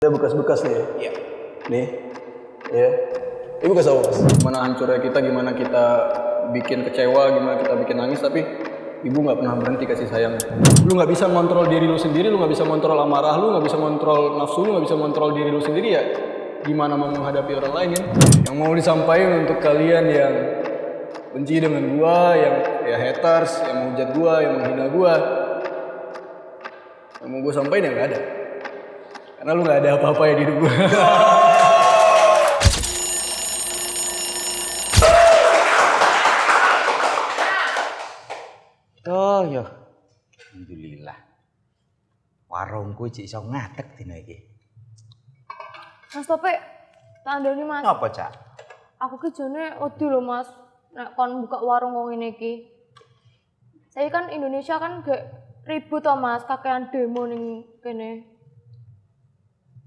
Ada bekas-bekas nih ya? Iya. Nih, ya. Ini bekas apa mas? Gimana hancurnya kita, gimana kita bikin kecewa, gimana kita bikin nangis, tapi ibu nggak pernah berhenti kasih sayang. Lu nggak bisa kontrol diri lu sendiri, lu nggak bisa kontrol amarah lu, nggak bisa kontrol nafsu lu, nggak bisa kontrol diri lu sendiri ya. Gimana mau menghadapi orang lain kan? Yang mau disampaikan untuk kalian yang benci dengan gua, yang ya haters, yang mau hujat gua, yang menghina gua, yang mau gua sampaikan yang nggak ada. Karena lu gak ada apa-apa ya di hidup gue. Oh yo, alhamdulillah. Warungku cik iso ngadeg dina iki. Mas Topik, tandani mas. Apa cak? Aku ki jane wedi lho mas. Nek kon buka warung kok ngene iki. Saya kan Indonesia kan gak ribut to mas, kakean demo ning kene.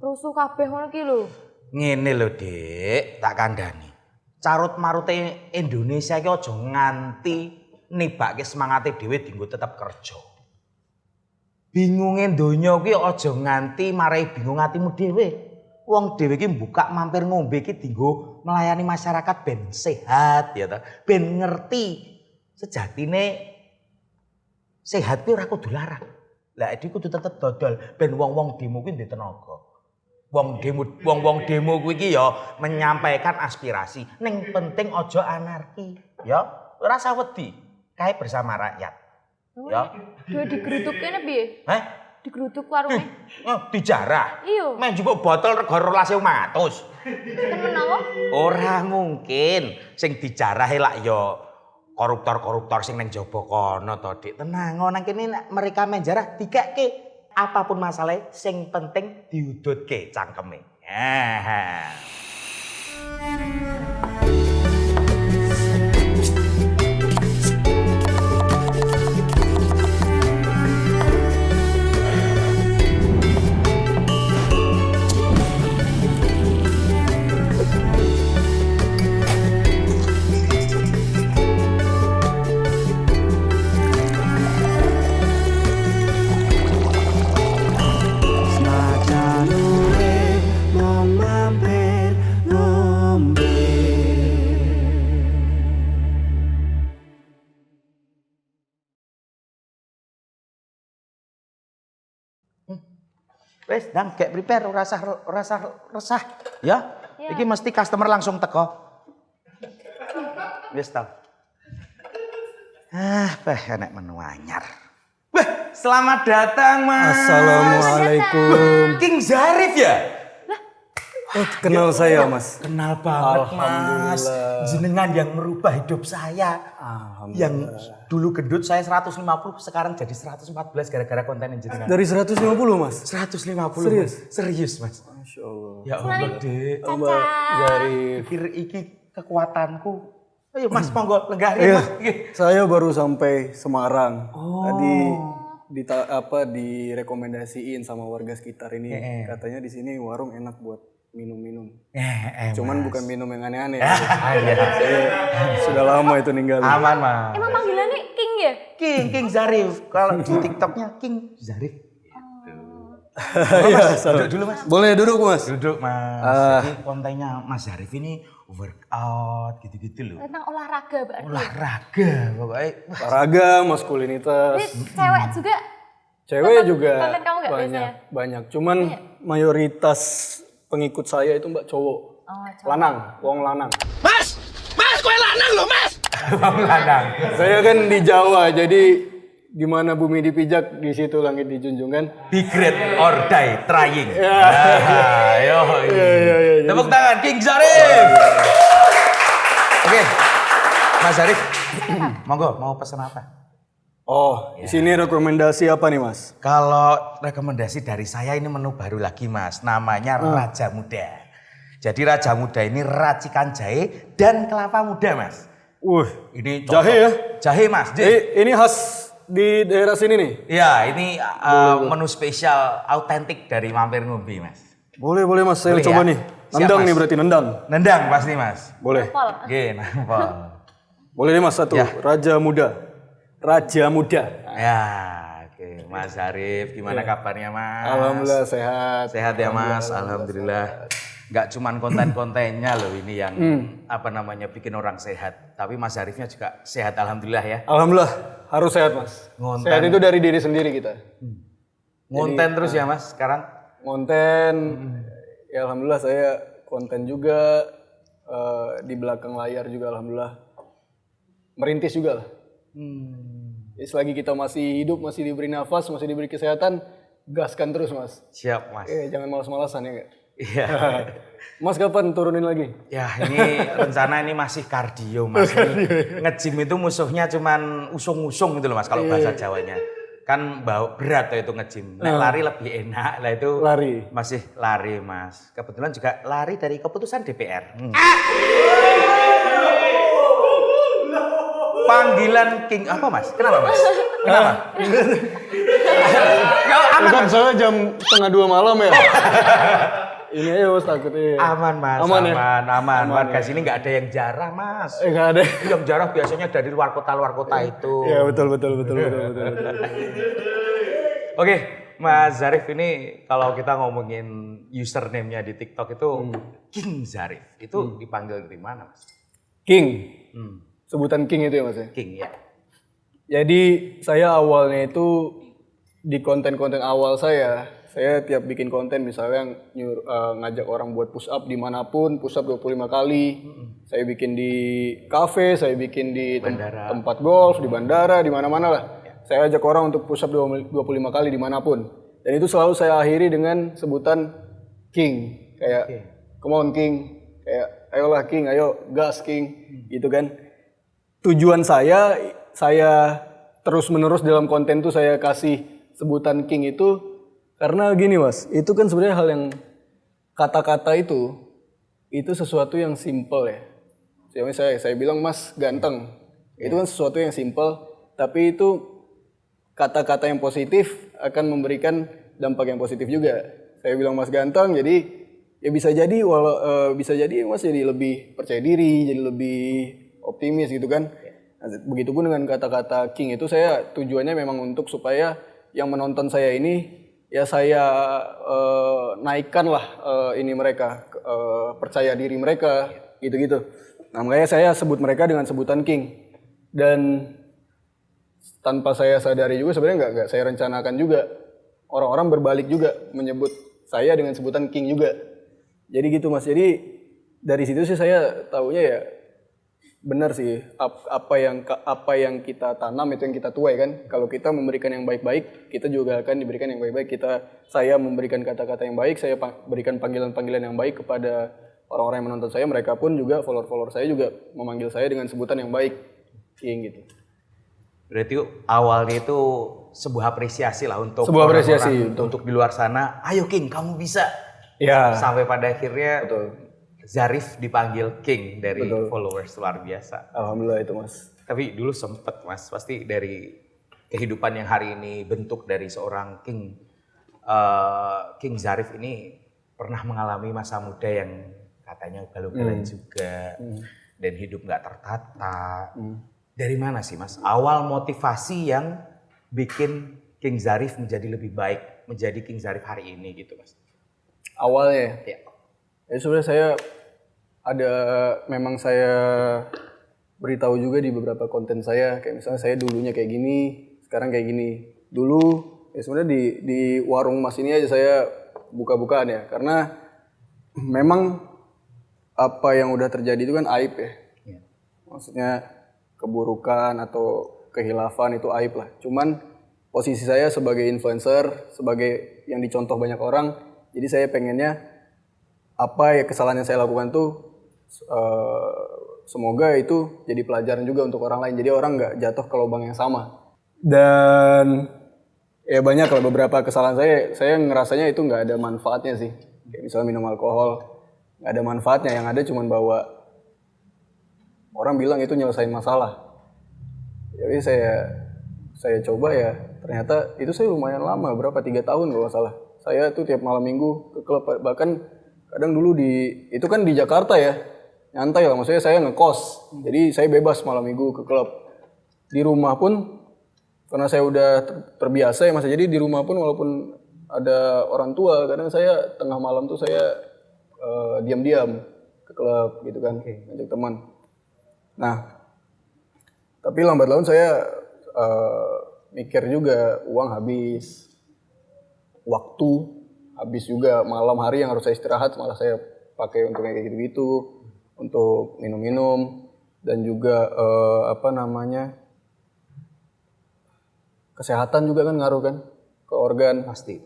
Rusuh kabeh ngono ki lho. Ngene lho, Dik, tak kandhani. Carut marute Indonesia iki aja nganti nibake semangate dhewe dienggo tetep kerja. Bingunge donya ki aja nganti marai bingung atimu dhewe. Wong dhewe ki mbukak mampir ngombe ki dienggo melayani masyarakat ben sehat ya ta. Ben ngerti sejatine sehat kuwi ora kudu larang. Lah iki kudu tetep dodol ben wong-wong demo kuwi ndek tenaga. Wong demo kuwi iki ya menyampaikan aspirasi. Ning penting aja anarki, ya. Ora usah wedi, kae bersama rakyat. Ya. Dhewe digeruduk kene piye? Heh? Digeruduk warunge. Oh, dijarah. Iya. Meh njupuk botol rega 12.500. Kan menawa? Ora mungkin sing dijarahe lak ya koruptor-koruptor sing ning jaba kono to, Dik. Tenang, nang kene mereka menjarah dikekke. Apapun masalahnya, sing penting diudutke cangkeme. Wes, dang gek prepare rasa resah, ya. Ya. Iki mesti customer langsung teko. Wes tau. Enek menu anyar. Wah, selamat datang, Mas. Assalamualaikum. King Zarif ya? Oh, kenal saya mas. Kenal banget, Mas. Alhamdulillah. Jenengan yang merubah hidup saya. Yang dulu gendut saya 150, sekarang jadi 114 gara-gara konten jenengan. Dari 150 mas? 150. Serius? Serius, Mas. Masya Allah. Ya Allah, Dek. Mbak Zarif. Pikir iki kekuatanku. Ayo Mas, monggo lenggah Iya, Mas. saya baru sampai Semarang. Oh. Tadi direkomendasiin sama warga sekitar ini. Katanya di sini warung enak buat minum-minum. Cuman Mas. bukan minum yang aneh-aneh. Iya. Saya sudah lama itu ninggalin. Aman, Mas. Emang panggilannya King ya? King Zarif. Kalau di TikToknya King Zarif. Iya, Duduk dulu, Mas. boleh duduk mas. Duduk, Mas. Jadi kontennya Mas Zarif ini workout gitu-gitu loh. Tentang olahraga, Mbak. Olahraga pokoknya. Olahraga, maskulinitas. Jadi cewek juga Cewek juga konten kamu nggak biasanya? banyak. Cuman mayoritas pengikut saya itu mbak cowok. Lanang, wong lanang. Mas, kue lanang loh mas. Ladang. Saya kan di Jawa, jadi di mana bumi dipijak, di situ langit dijunjung kan. Be great or die trying. Ayo. Iya. Tepuk tangan King Zarif. Oke. Mas Zarif. Monggo, mau pesan apa? Oh, di sini rekomendasi apa nih mas? Kalau rekomendasi dari saya ini menu baru lagi Mas. Namanya Raja Muda. Jadi Raja Muda ini racikan jahe dan kelapa muda Mas. Ini cocok. Jahe ya? Jahe Mas. Ini khas di daerah sini nih? Ya, ini menu spesial autentik dari Mampir Ngombe Mas. Boleh mas, saya Boleh coba ya? nih. Siap, Nendang Mas. nih berarti, nendang. Nendang pasti Mas. Boleh. Pol. Oke, nampol. Boleh nih mas satu, Ya. Raja Muda. Raja Muda. Ya, oke. Oke, Mas Zarif, gimana kabarnya Mas? Alhamdulillah sehat. Sehat ya Mas, alhamdulillah. Nggak cuman konten-kontennya loh ini yang bikin orang sehat, tapi Mas Zarifnya juga sehat alhamdulillah ya. Alhamdulillah harus sehat Mas. Ngonten. Sehat itu dari diri sendiri kita. Ngonten terus ya Mas sekarang? Konten, ya alhamdulillah saya konten juga di belakang layar juga alhamdulillah. Merintis juga lah. Jadi selagi kita masih hidup, masih diberi nafas, masih diberi kesehatan, gaskan terus Mas. Siap Mas. Jangan malas-malasan ya nggak? Iya. Mas kapan turunin lagi? Ya ini rencana ini masih kardio Mas. Nge-gym itu musuhnya cuman usung-usung gitu loh Mas kalau bahasa Jawanya. Kan berat itu nge-gym. Nek lari lebih enak lah itu. Lari. Masih lari Mas. Kebetulan juga lari dari keputusan DPR. Panggilan King apa Mas? Kenapa Mas? Kenapa? Bukan soalnya jam 1:30 malam ya. Ini aja Mas takutnya. Aman Mas, Aman ya? aman. Warga sini nggak ada yang jarah Mas. Nggak ada. Yang jarah biasanya dari luar kota itu. Iya betul. Oke, Mas Zarif ini kalau kita ngomongin username-nya di TikTok itu King Zarif. Itu dipanggil dari mana Mas? King. Sebutan King itu ya Mas ya? King ya. Jadi saya awalnya itu di konten-konten awal saya tiap bikin konten misalnya ngajak orang buat push up dimanapun, push up 25 kali. Saya bikin di kafe, saya bikin di tempat golf, di bandara, di mana-mana lah. Saya ajak orang untuk push up 25 kali dimanapun. Dan itu selalu saya akhiri dengan sebutan King. Kayak, come on King. Kayak, ayolah King, ayo gas King. Gitu kan. Tujuan saya terus-menerus dalam konten tuh saya kasih sebutan King itu karena gini Mas, itu kan sebenarnya hal yang kata-kata itu sesuatu yang simple ya. Misalnya saya bilang Mas ganteng, itu kan sesuatu yang simple, tapi itu kata-kata yang positif akan memberikan dampak yang positif juga. Saya bilang Mas ganteng, jadi ya bisa jadi Mas jadi lebih percaya diri, jadi lebih optimis gitu kan. Nah, begitupun dengan kata-kata King itu saya tujuannya memang untuk supaya yang menonton saya ini ya saya naikkan lah ini mereka percaya diri mereka gitu-gitu. Nah makanya saya sebut mereka dengan sebutan King dan tanpa saya sadari juga sebenarnya nggak saya rencanakan juga orang-orang berbalik juga menyebut saya dengan sebutan King juga. Jadi gitu Mas. Jadi dari situ sih saya taunya ya benar sih apa yang kita tanam itu yang kita tuai kan. Kalau kita memberikan yang baik-baik, kita juga akan diberikan yang baik-baik. Saya memberikan kata-kata yang baik, saya berikan panggilan-panggilan yang baik kepada orang-orang yang menonton saya. Mereka pun juga follower-follower saya juga memanggil saya dengan sebutan yang baik, King gitu. Berarti awalnya itu sebuah apresiasi lah untuk untuk di luar sana. Ayo King, kamu bisa. Ya. Sampai pada akhirnya. Betul. Zarif dipanggil King dari followers luar biasa. Alhamdulillah itu Mas. Tapi dulu sempet Mas, pasti dari kehidupan yang hari ini bentuk dari seorang King. King Zarif ini pernah mengalami masa muda yang katanya ugal-ugalan juga. Dan hidup gak tertata. Dari mana sih Mas? Awal motivasi yang bikin King Zarif menjadi lebih baik. Menjadi King Zarif hari ini gitu Mas. Awalnya ya? Ya sebenarnya memang saya beritahu juga di beberapa konten saya, kayak misalnya saya dulunya kayak gini, sekarang kayak gini. Dulu ya sebenarnya di warung Mas ini aja saya buka-bukaan ya, karena memang apa yang udah terjadi itu kan aib ya. Maksudnya keburukan atau kehilafan itu aib lah. Cuman posisi saya sebagai influencer, sebagai yang dicontoh banyak orang, jadi saya pengennya apa ya kesalahan yang saya lakukan tuh semoga itu jadi pelajaran juga untuk orang lain. Jadi orang nggak jatuh ke lubang yang sama. Dan ya banyak lah beberapa kesalahan saya ngerasanya itu nggak ada manfaatnya sih. Kayak misalnya minum alkohol, nggak ada manfaatnya. Yang ada cuma bawa orang bilang itu nyelesain masalah. Jadi saya coba ya ternyata itu saya lumayan lama, berapa 3 tahun kalau nggak salah. Saya tuh tiap malam minggu ke klub, bahkan kadang dulu itu kan di Jakarta ya, nyantai lah, maksudnya saya ngekos, jadi saya bebas malam minggu ke klub. Di rumah pun karena saya udah terbiasa ya Mas. Jadi di rumah pun walaupun ada orang tua, kadang saya tengah malam tuh saya diam-diam ke klub gitu kan, ngajak teman. Nah, tapi lambat laun saya mikir juga uang habis, waktu habis juga, malam hari yang harus saya istirahat malah saya pakai untuk kayak gitu-gitu, untuk minum-minum dan juga kesehatan juga kan ngaruh kan ke organ. Pasti.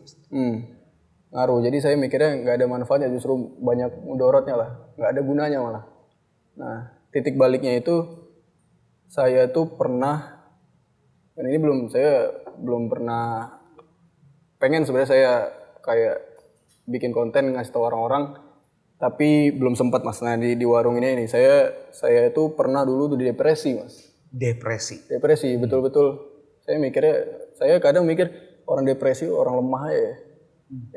Ngaruh. Jadi saya mikirnya nggak ada manfaatnya, justru banyak mudorotnya lah, nggak ada gunanya malah. Nah, titik baliknya itu saya tuh pernah, dan ini saya belum pernah, pengen sebenarnya saya kayak bikin konten ngasih tahu orang-orang, tapi belum sempat Mas. Nah di warung ini saya itu pernah dulu tuh depresi Mas. Depresi betul-betul. Saya kadang mikir orang depresi orang lemah ya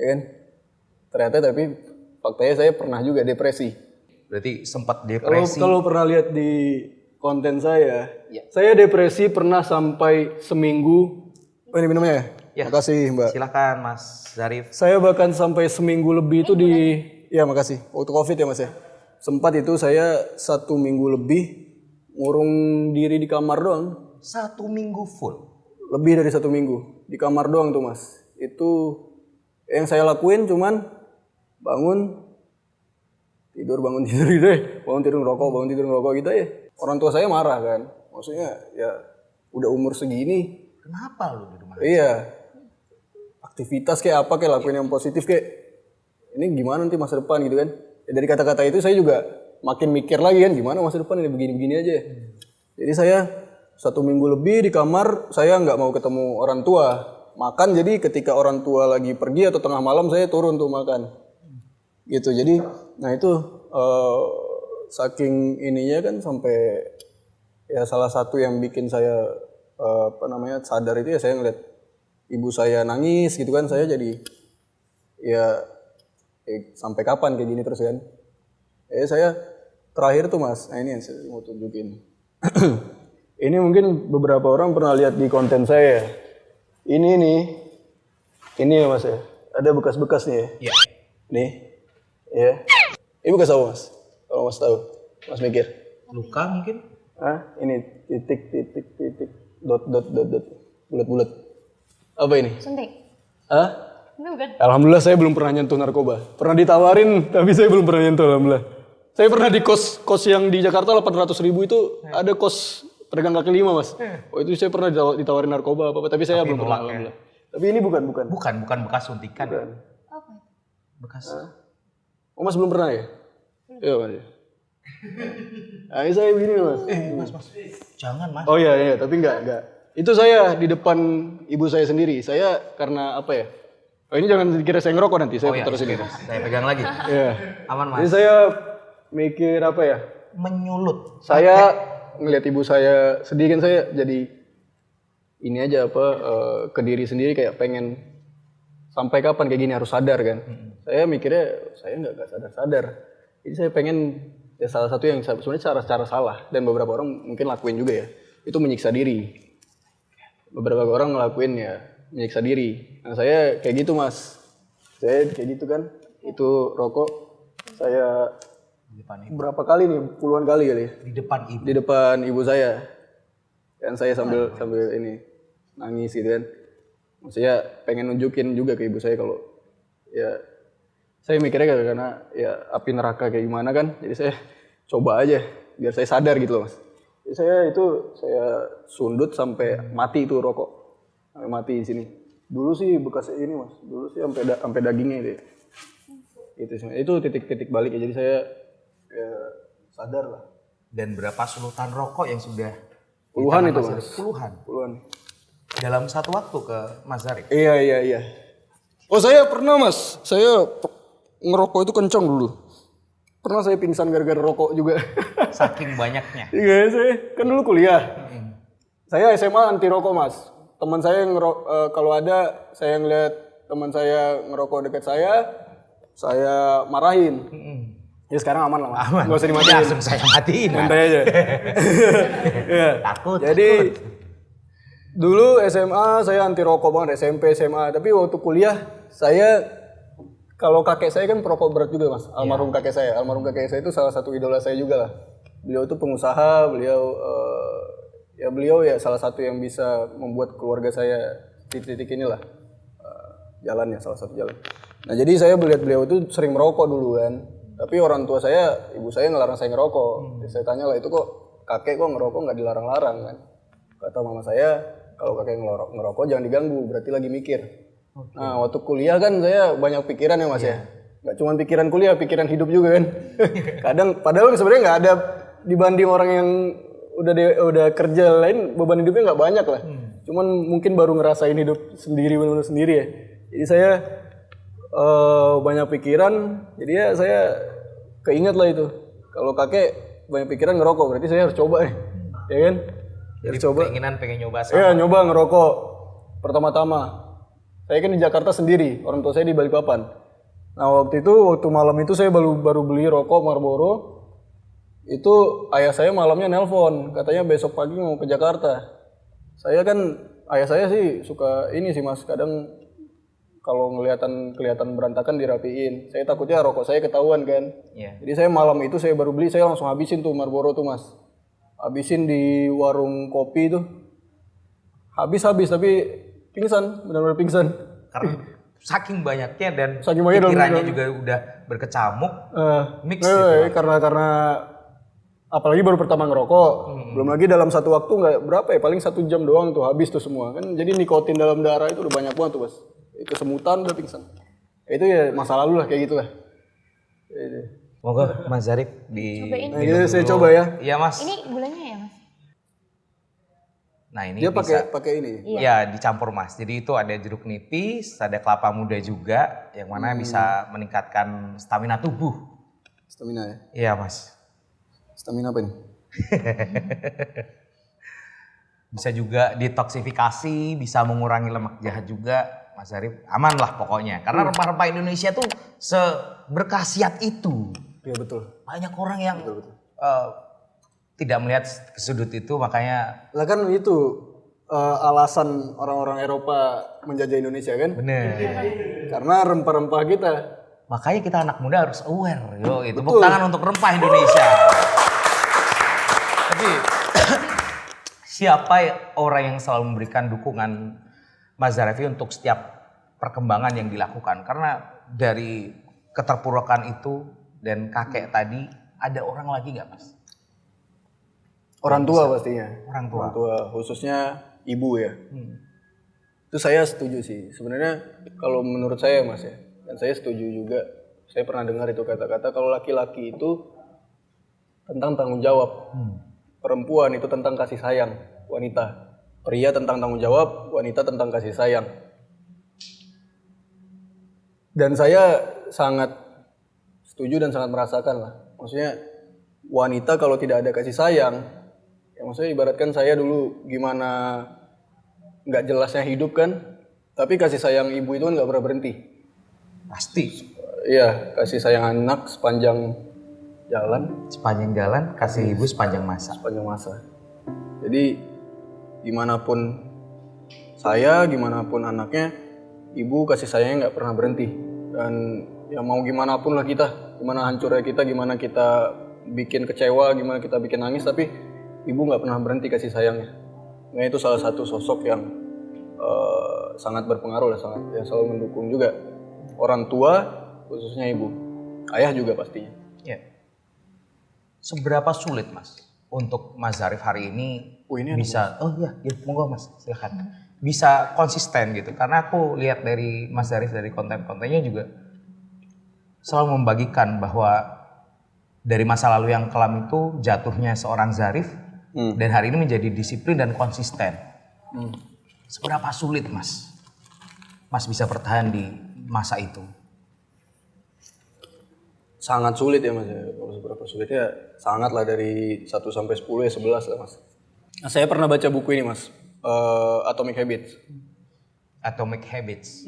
kan? Ternyata tapi faktanya saya pernah juga depresi. Berarti sempat depresi. Kalau pernah lihat di konten saya depresi pernah sampai seminggu. Oh ini minumnya ya? Ya. Makasih Mbak. Silakan Mas Zarif. Saya bahkan sampai seminggu lebih itu ya makasih. Waktu COVID ya Mas ya. Sempat itu saya 1 minggu lebih ngurung diri di kamar doang. 1 minggu full. Lebih dari 1 minggu di kamar doang tuh Mas. Itu yang saya lakuin cuman bangun tidur deh, bangun tidur ngerokok gitu ya. Orang tua saya marah kan, maksudnya ya udah umur segini. Kenapa lu di rumah? Iya, aktivitas kayak apa kayak lakuin yang positif kayak ini gimana nanti masa depan gitu kan. Ya, dari kata-kata itu saya juga makin mikir lagi kan gimana masa depan ini begini-begini aja. Jadi saya 1 minggu lebih di kamar, saya nggak mau ketemu orang tua. Makan, jadi ketika orang tua lagi pergi atau tengah malam saya turun tuh makan. Gitu, jadi nah itu saking ininya kan sampai ya salah satu yang bikin saya sadar itu ya saya ngeliat ibu saya nangis gitu kan, saya jadi ya sampai kapan kayak gini terus kan. Saya terakhir tuh Mas, nah ini yang saya mau tunjukin. Ini mungkin beberapa orang pernah lihat di konten saya. Ini ya Mas ya. Ada bekas-bekas nih ya. Iya. Nih, ya. Ini bekas apa Mas? Kalau Mas tahu, Mas mikir. Luka mungkin? Ini titik, dot, bulat-bulat. Apa ini? Suntik. Ini bukan. Alhamdulillah saya belum pernah nyentuh narkoba. Pernah ditawarin, tapi saya belum pernah nyentuh alhamdulillah. Saya pernah di kos yang di Jakarta 800.000 itu ada kos pedagang kaki 5 Mas. Oh itu saya pernah ditawarin narkoba apa tapi saya belum pernah alhamdulillah. Tapi ini bukan. Bukan bekas suntikan. Bukan. Apa? Bekas. Oh Mas belum pernah ya? Iya Mas. Ini saya begini Mas. Mas. Jangan Mas. Oh iya, tapi enggak. Itu saya di depan ibu saya sendiri. Saya karena apa ya? Oh ini jangan dikira saya ngerokok nanti, saya putar sini. Saya pegang lagi. Iya. Aman Mas. Jadi saya mikir apa ya? Menyulut. Saya ngelihat ibu saya sedih kan, saya jadi ini aja ke diri sendiri kayak pengen sampai kapan kayak gini, harus sadar kan. Saya mikirnya saya nggak sadar. Jadi saya pengen ya salah satu yang sebenarnya cara salah dan beberapa orang mungkin lakuin juga ya, itu menyiksa diri. Beberapa orang ngelakuin ya menyiksa diri. Nah saya kayak gitu Mas. Saya kayak gitu kan. Itu rokok saya berapa kali nih? Puluhan kali kali ya. Di depan ibu. Di depan ibu saya. Dan saya sambil ini nangis gitu kan. Maksudnya pengen nunjukin juga ke ibu saya kalau ya saya mikirnya karena ya api neraka kayak gimana kan. Jadi saya coba aja biar saya sadar gitu loh Mas. Jadi saya sundut sampai mati itu rokok. Sampai mati di sini. Dulu sih bekas ini Mas. Dulu sih sampai dagingnya itu. Itu titik balik ya. Jadi saya ya sadar lah. Dan berapa sulutan rokok yang sudah Puluhan itu Mas. Puluhan. Dalam satu waktu ke Mas Zarif. Iya. Oh saya pernah Mas. Saya ngerokok itu kencang dulu. Pernah saya pingsan gara-gara rokok juga. Saking banyaknya. Iya saya kan dulu kuliah. Saya SMA anti rokok Mas. Teman saya kalau ada saya ngeliat teman saya ngerokok dekat saya marahin. Ya sekarang aman lah Mas. Aman. Nggak usah dimatiin. Langsung saya matiin. Santai aja. Iya. Takut. Jadi Dulu SMA saya anti rokok banget, SMP, SMA. Tapi waktu kuliah saya, kalau kakek saya kan perokok berat juga mas, almarhum kakek saya. Almarhum kakek saya itu salah satu idola saya juga lah. Beliau itu pengusaha, beliau ya salah satu yang bisa membuat keluarga saya titik-titik inilah jalannya, salah satu jalan. Nah jadi saya melihat beliau itu sering merokok dulu kan. Tapi orang tua saya, ibu saya ngelarang saya ngerokok. Jadi saya tanya lah, itu kok kakek kok ngerokok nggak dilarang-larang kan? Kata mama saya, kalau kakek ngerokok jangan diganggu, berarti lagi mikir. Nah waktu kuliah kan saya banyak pikiran ya mas ya. Gak cuma pikiran kuliah, pikiran hidup juga kan. Kadang, padahal sebenarnya nggak ada dibanding orang yang udah kerja lain, beban hidupnya nggak banyak lah. Cuman mungkin baru ngerasain hidup sendiri, benar-benar sendiri ya. Jadi saya banyak pikiran, jadi ya saya keinget lah itu. Kalau kakek banyak pikiran ngerokok, berarti saya harus coba nih, ya kan? Jadi Harus coba. keinginan pengen nyoba sama. Iya, nyoba ngerokok. Pertama-tama, saya kan di Jakarta sendiri, orang tua saya di Balikpapan. Nah waktu malam itu saya baru beli rokok Marlboro. Itu ayah saya malamnya nelpon, katanya besok pagi mau ke Jakarta. Saya kan, ayah saya sih suka ini sih mas, kadang kalau kelihatan berantakan dirapiin. Saya takutnya rokok saya ketahuan kan. Iya. Jadi saya malam itu saya baru beli, saya langsung habisin tuh Marlboro tuh mas. Habisin di warung kopi tuh. Habis tapi pingsan, benar-benar pingsan. Karena saking banyaknya dan Saking banyaknya pikirannya juga udah berkecamuk, mix gitu. Karena apalagi baru pertama ngerokok, belum lagi dalam satu waktu nggak berapa ya, paling 1 jam doang tuh habis tuh semua kan. Jadi nikotin dalam darah itu udah banyak banget tuh mas. Itu kesemutan udah pingsan. Itu ya masa lalu lah kayak gitulah. Monggo Mas Zarif di Cobain. Nah, ini saya coba ya. Iya Mas. Ini gulanya ya mas? Nah ini Dia bisa. pakai ini. Ya dicampur Mas. Jadi itu ada jeruk nipis, ada kelapa muda juga, yang mana bisa meningkatkan stamina tubuh. Stamina ya. Iya Mas. Stamina apa ini? Bisa juga detoksifikasi, bisa mengurangi lemak jahat juga, Mas Zarif. Aman lah pokoknya. Karena rempah-rempah Indonesia tuh seberkhasiat itu. Iya betul. Banyak orang yang tidak melihat ke sudut itu, makanya Lah kan itu alasan orang-orang Eropa menjajah Indonesia kan? bener. Karena rempah-rempah kita. Makanya kita anak muda harus aware. Yo, itu tepuk tangan untuk rempah Indonesia. Tapi siapa orang yang selalu memberikan dukungan Mas Zarif untuk setiap perkembangan yang dilakukan? Karena dari keterpurukan itu dan kakek tadi, ada orang lagi nggak Mas? Orang tua pastinya. Orang tua. Orang tua, khususnya ibu ya. Itu saya setuju sih. Sebenarnya kalau menurut saya mas ya, dan saya setuju juga. Saya pernah dengar itu kata-kata kalau laki-laki itu tentang tanggung jawab. Perempuan itu tentang kasih sayang. Wanita. Pria tentang tanggung jawab, wanita tentang kasih sayang. Dan saya sangat setuju dan sangat merasakan lah. Maksudnya wanita kalau tidak ada kasih sayang, ya maksudnya ibaratkan saya dulu gimana nggak jelasnya hidup kan, tapi kasih sayang ibu itu kan nggak pernah berhenti. Pasti. Iya, kasih sayang anak sepanjang jalan, Sepanjang jalan, kasih ibu sepanjang masa. sepanjang masa. Jadi gimanapun saya, gimanapun anaknya, ibu kasih sayangnya nggak pernah berhenti. Dan ya mau gimana pun lah kita, gimana hancurnya kita, gimana kita bikin kecewa, gimana kita bikin nangis, tapi ibu nggak pernah berhenti kasih sayangnya. Nah itu salah satu sosok yang sangat berpengaruh lah, yang selalu mendukung juga orang tua, khususnya ibu, ayah juga pastinya. Ya. Seberapa sulit Mas untuk Mas Zarif hari ini Ini bisa, oh iya, ya, monggo Mas, silakan. Bisa konsisten gitu, karena aku lihat dari Mas Zarif dari konten-kontennya juga selalu membagikan bahwa dari masa lalu yang kelam itu jatuhnya seorang Zarif dan hari ini menjadi disiplin dan konsisten. Seberapa sulit Mas bisa bertahan di masa itu? Sangat sulit ya mas, kalau seberapa sulitnya sangat lah, dari 1 sampai 10 ya 11 lah mas. Nah, saya pernah baca buku ini mas, Atomic Habits. Atomic Habits.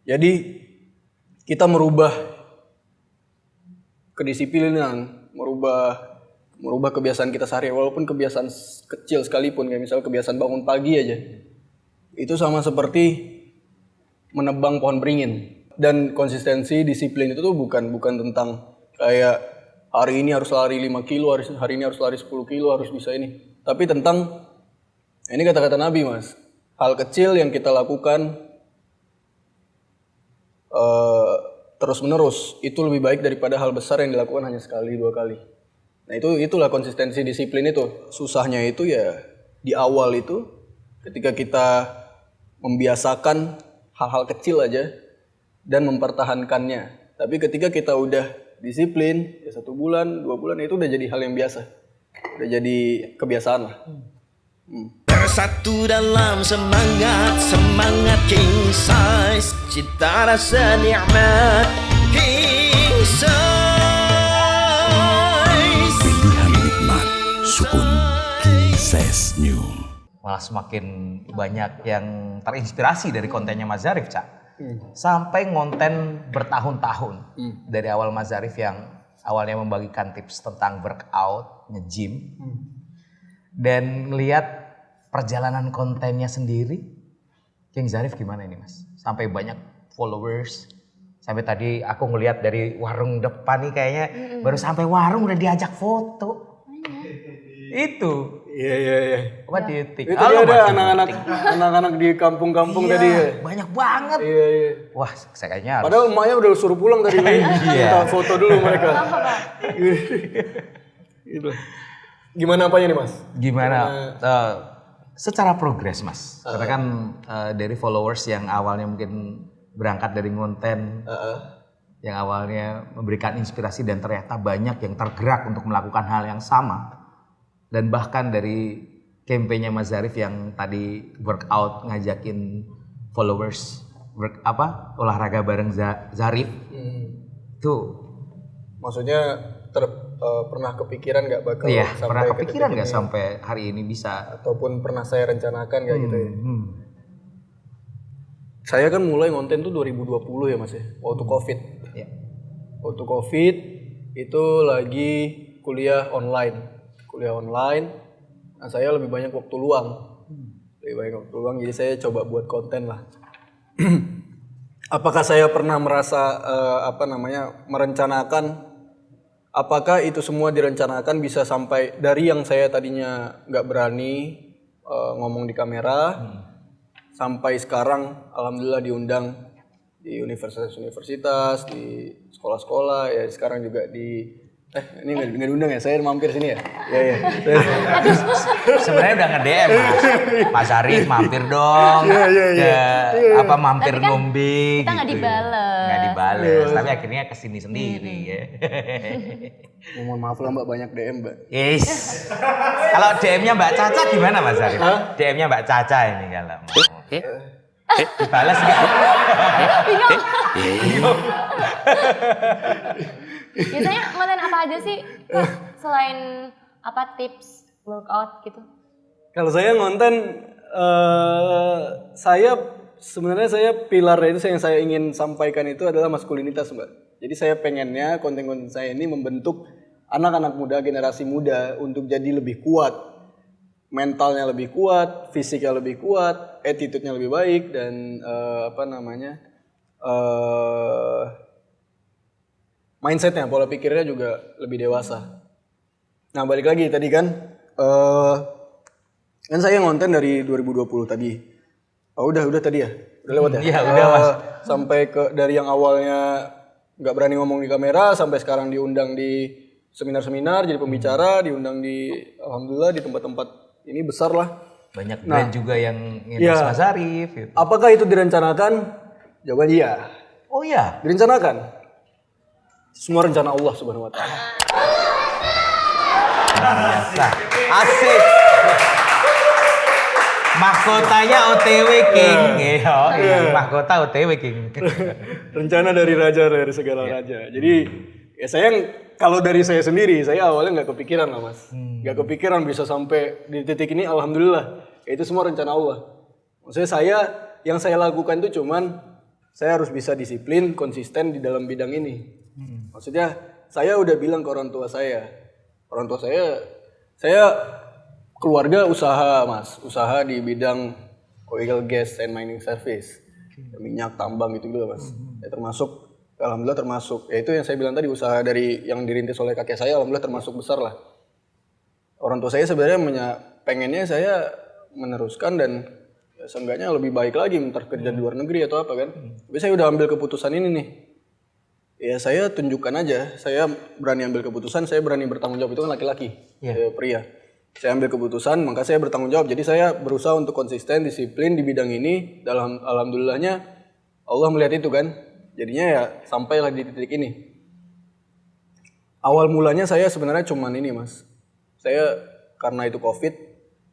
Jadi kita merubah kedisiplinan, merubah merubah kebiasaan kita sehari, walaupun kebiasaan kecil sekalipun, kayak misalnya kebiasaan bangun pagi aja, itu sama seperti menebang pohon beringin. Dan konsistensi, disiplin itu tuh bukan tentang kayak hari ini harus lari 5 kilo, hari ini harus lari 10 kilo, harus bisa ini. Tapi tentang, ini kata-kata Nabi Mas, hal kecil yang kita lakukan terus-menerus itu lebih baik daripada hal besar yang dilakukan hanya sekali, 2 kali. Nah itulah konsistensi disiplin itu. Susahnya itu ya di awal itu ketika kita membiasakan hal-hal kecil aja dan mempertahankannya. Tapi ketika kita udah disiplin, ya 1 bulan, 2 bulan itu udah jadi hal yang biasa. Udah jadi kebiasaan lah. Bersatu dalam semangat king size, cita rasa nikmat king size. Pilihan nikmat sukun king size new. Malah semakin banyak yang terinspirasi dari kontennya Mas Zarif, Cak. Sampai ngonten bertahun-tahun. Dari awal Mas Zarif yang awalnya membagikan tips tentang workout, nge-gym. Dan ngelihat perjalanan kontennya sendiri. King Zarif gimana ini Mas? Sampai banyak followers. Sampai tadi aku ngelihat dari warung depan nih kayaknya baru sampai warung udah diajak foto. Itu. Iya. What do you think? Itu dia ada anak-anak di kampung-kampung tadi ya. Banyak banget. Iya. Wah, saya kayaknya harus. Padahal emaknya udah suruh pulang tadi. Minta foto dulu mereka. Gitu. Gimana apanya nih Mas? Gimana? Secara progres Mas. Karena kan dari followers yang awalnya mungkin berangkat dari konten. Yang awalnya memberikan inspirasi dan ternyata banyak yang tergerak untuk melakukan hal yang sama. Dan bahkan dari kampanye Mas Zarif yang tadi workout ngajakin followers olahraga bareng Zarif. Itu maksudnya pernah kepikiran nggak bakal sampai pernah kepikiran nggak sampai hari ini bisa, ataupun pernah saya rencanakan kayak gitu ya. Saya kan mulai ngonten tuh 2020 ya Mas ya, waktu Covid. Waktu Covid itu lagi kuliah online. Nah saya lebih banyak waktu luang. Jadi saya coba buat konten lah. Apakah saya pernah merasa merencanakan? Apakah itu semua direncanakan bisa sampai dari yang saya tadinya nggak berani ngomong di kamera, sampai sekarang alhamdulillah diundang di universitas-universitas, di sekolah-sekolah, ya sekarang juga di ini nggak diundang ya, saya mampir sini ya. Iya. Sebenarnya udah nge-DM Mas Zarif mampir dong. Mampir kan ngombe kita nggak gitu. Nggak dibales, tapi akhirnya kesini sendiri ya. Mohon maaf lah Mbak, banyak DM Mbak. Yes. Kalau DM-nya Mbak Caca gimana Mas Zarif? DM-nya Mbak Caca ini kalau dibalas nggak? Bingung. Biasanya konten apa aja sih selain tips workout gitu? Kalau saya ngonten, saya pilar itu yang saya ingin sampaikan itu adalah maskulinitas Mbak. Jadi saya pengennya konten-konten saya ini membentuk anak-anak muda, generasi muda untuk jadi lebih kuat. Mentalnya lebih kuat, fisiknya lebih kuat, attitude-nya lebih baik, dan mindsetnya, pola pikirnya juga lebih dewasa. Nah balik lagi tadi kan saya ngonten dari 2020 tadi. Udah tadi ya? Udah lewat ya? Iya udah Mas. Sampai dari yang awalnya nggak berani ngomong di kamera, sampai sekarang diundang di seminar-seminar, jadi pembicara, diundang alhamdulillah di tempat-tempat ini besar lah. Banyak brand juga yang nginus Mas Zarif. Gitu. Apakah itu direncanakan? Jawaban iya. Oh iya? Direncanakan. Semua rencana Allah Subhanahu wa taala. Biasa. Asik. Mahkotanya OTW King. Mahkota OTW King. Rencana dari raja, dari segala raja. Jadi ya kalau dari saya sendiri, saya awalnya nggak kepikiran lah Mas. Nggak kepikiran bisa sampai di titik ini, alhamdulillah. Itu semua rencana Allah. Maksudnya yang saya lakukan itu cuman saya harus bisa disiplin, konsisten di dalam bidang ini. Maksudnya saya udah bilang ke orang tua saya, Orang tua saya keluarga usaha mas, usaha di bidang oil, gas, and mining service, minyak, tambang gitu mas. Ya termasuk, alhamdulillah termasuk, ya itu yang saya bilang tadi usaha dari yang dirintis oleh kakek saya, alhamdulillah termasuk besar lah. Orang tua saya sebenarnya pengennya saya meneruskan dan ya, seenggaknya lebih baik lagi entar kerja di luar negeri atau apa kan. Tapi saya udah ambil keputusan ini nih. Ya saya tunjukkan aja, saya berani ambil keputusan, saya berani bertanggung jawab, itu kan laki-laki, pria. Saya ambil keputusan, maka saya bertanggung jawab. Jadi saya berusaha untuk konsisten, disiplin di bidang ini. Dalam alhamdulillahnya Allah melihat itu kan. Jadinya ya sampailah di titik ini. Awal mulanya saya sebenarnya cuman ini mas. Saya karena itu COVID,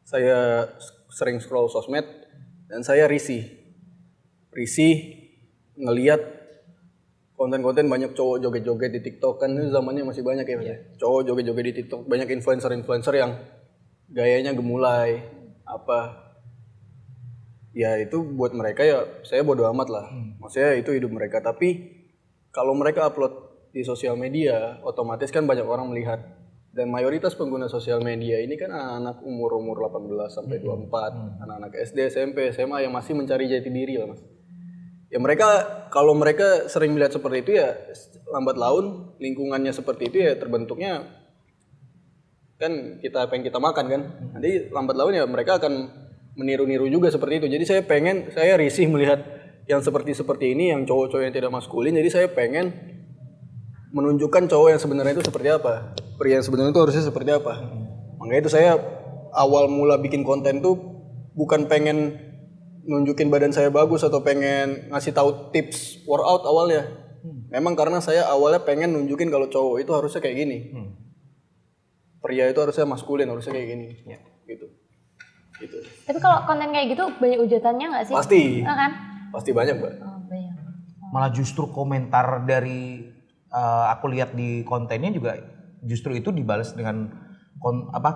saya sering scroll sosmed dan saya risih ngelihat konten-konten banyak cowok joget-joget di TikTok, kan itu zamannya masih banyak ya mas. Cowok joget-joget di TikTok, banyak influencer-influencer yang gayanya gemulai apa. Ya itu buat mereka ya saya bodo amat lah. Maksudnya itu hidup mereka, tapi kalau mereka upload di sosial media otomatis kan banyak orang melihat. Dan mayoritas pengguna sosial media ini kan anak-anak umur 18 sampai 24, anak-anak SD, SMP, SMA yang masih mencari jati diri lah mas. Ya mereka, kalau mereka sering melihat seperti itu ya lambat laun lingkungannya seperti itu ya terbentuknya kan apa yang kita makan kan. Nanti lambat laun ya mereka akan meniru-niru juga seperti itu. Jadi saya risih melihat yang seperti ini, yang cowok-cowok yang tidak maskulin. Jadi saya pengen menunjukkan cowok yang sebenarnya itu seperti apa, pria yang sebenarnya itu harusnya seperti apa. Makanya itu saya awal mula bikin konten tuh bukan pengen nunjukin badan saya bagus atau pengen ngasih tahu tips workout awalnya. Memang karena saya awalnya pengen nunjukin kalau cowok itu harusnya kayak gini. Pria itu harusnya maskulin, harusnya kayak gini. Gitu. Tapi kalau konten kayak gitu banyak ujatannya nggak sih? Pasti. Nah, kan? Pasti banyak, Mbak. Oh, banyak. Malah justru komentar dari aku lihat di kontennya juga justru itu dibalas dengan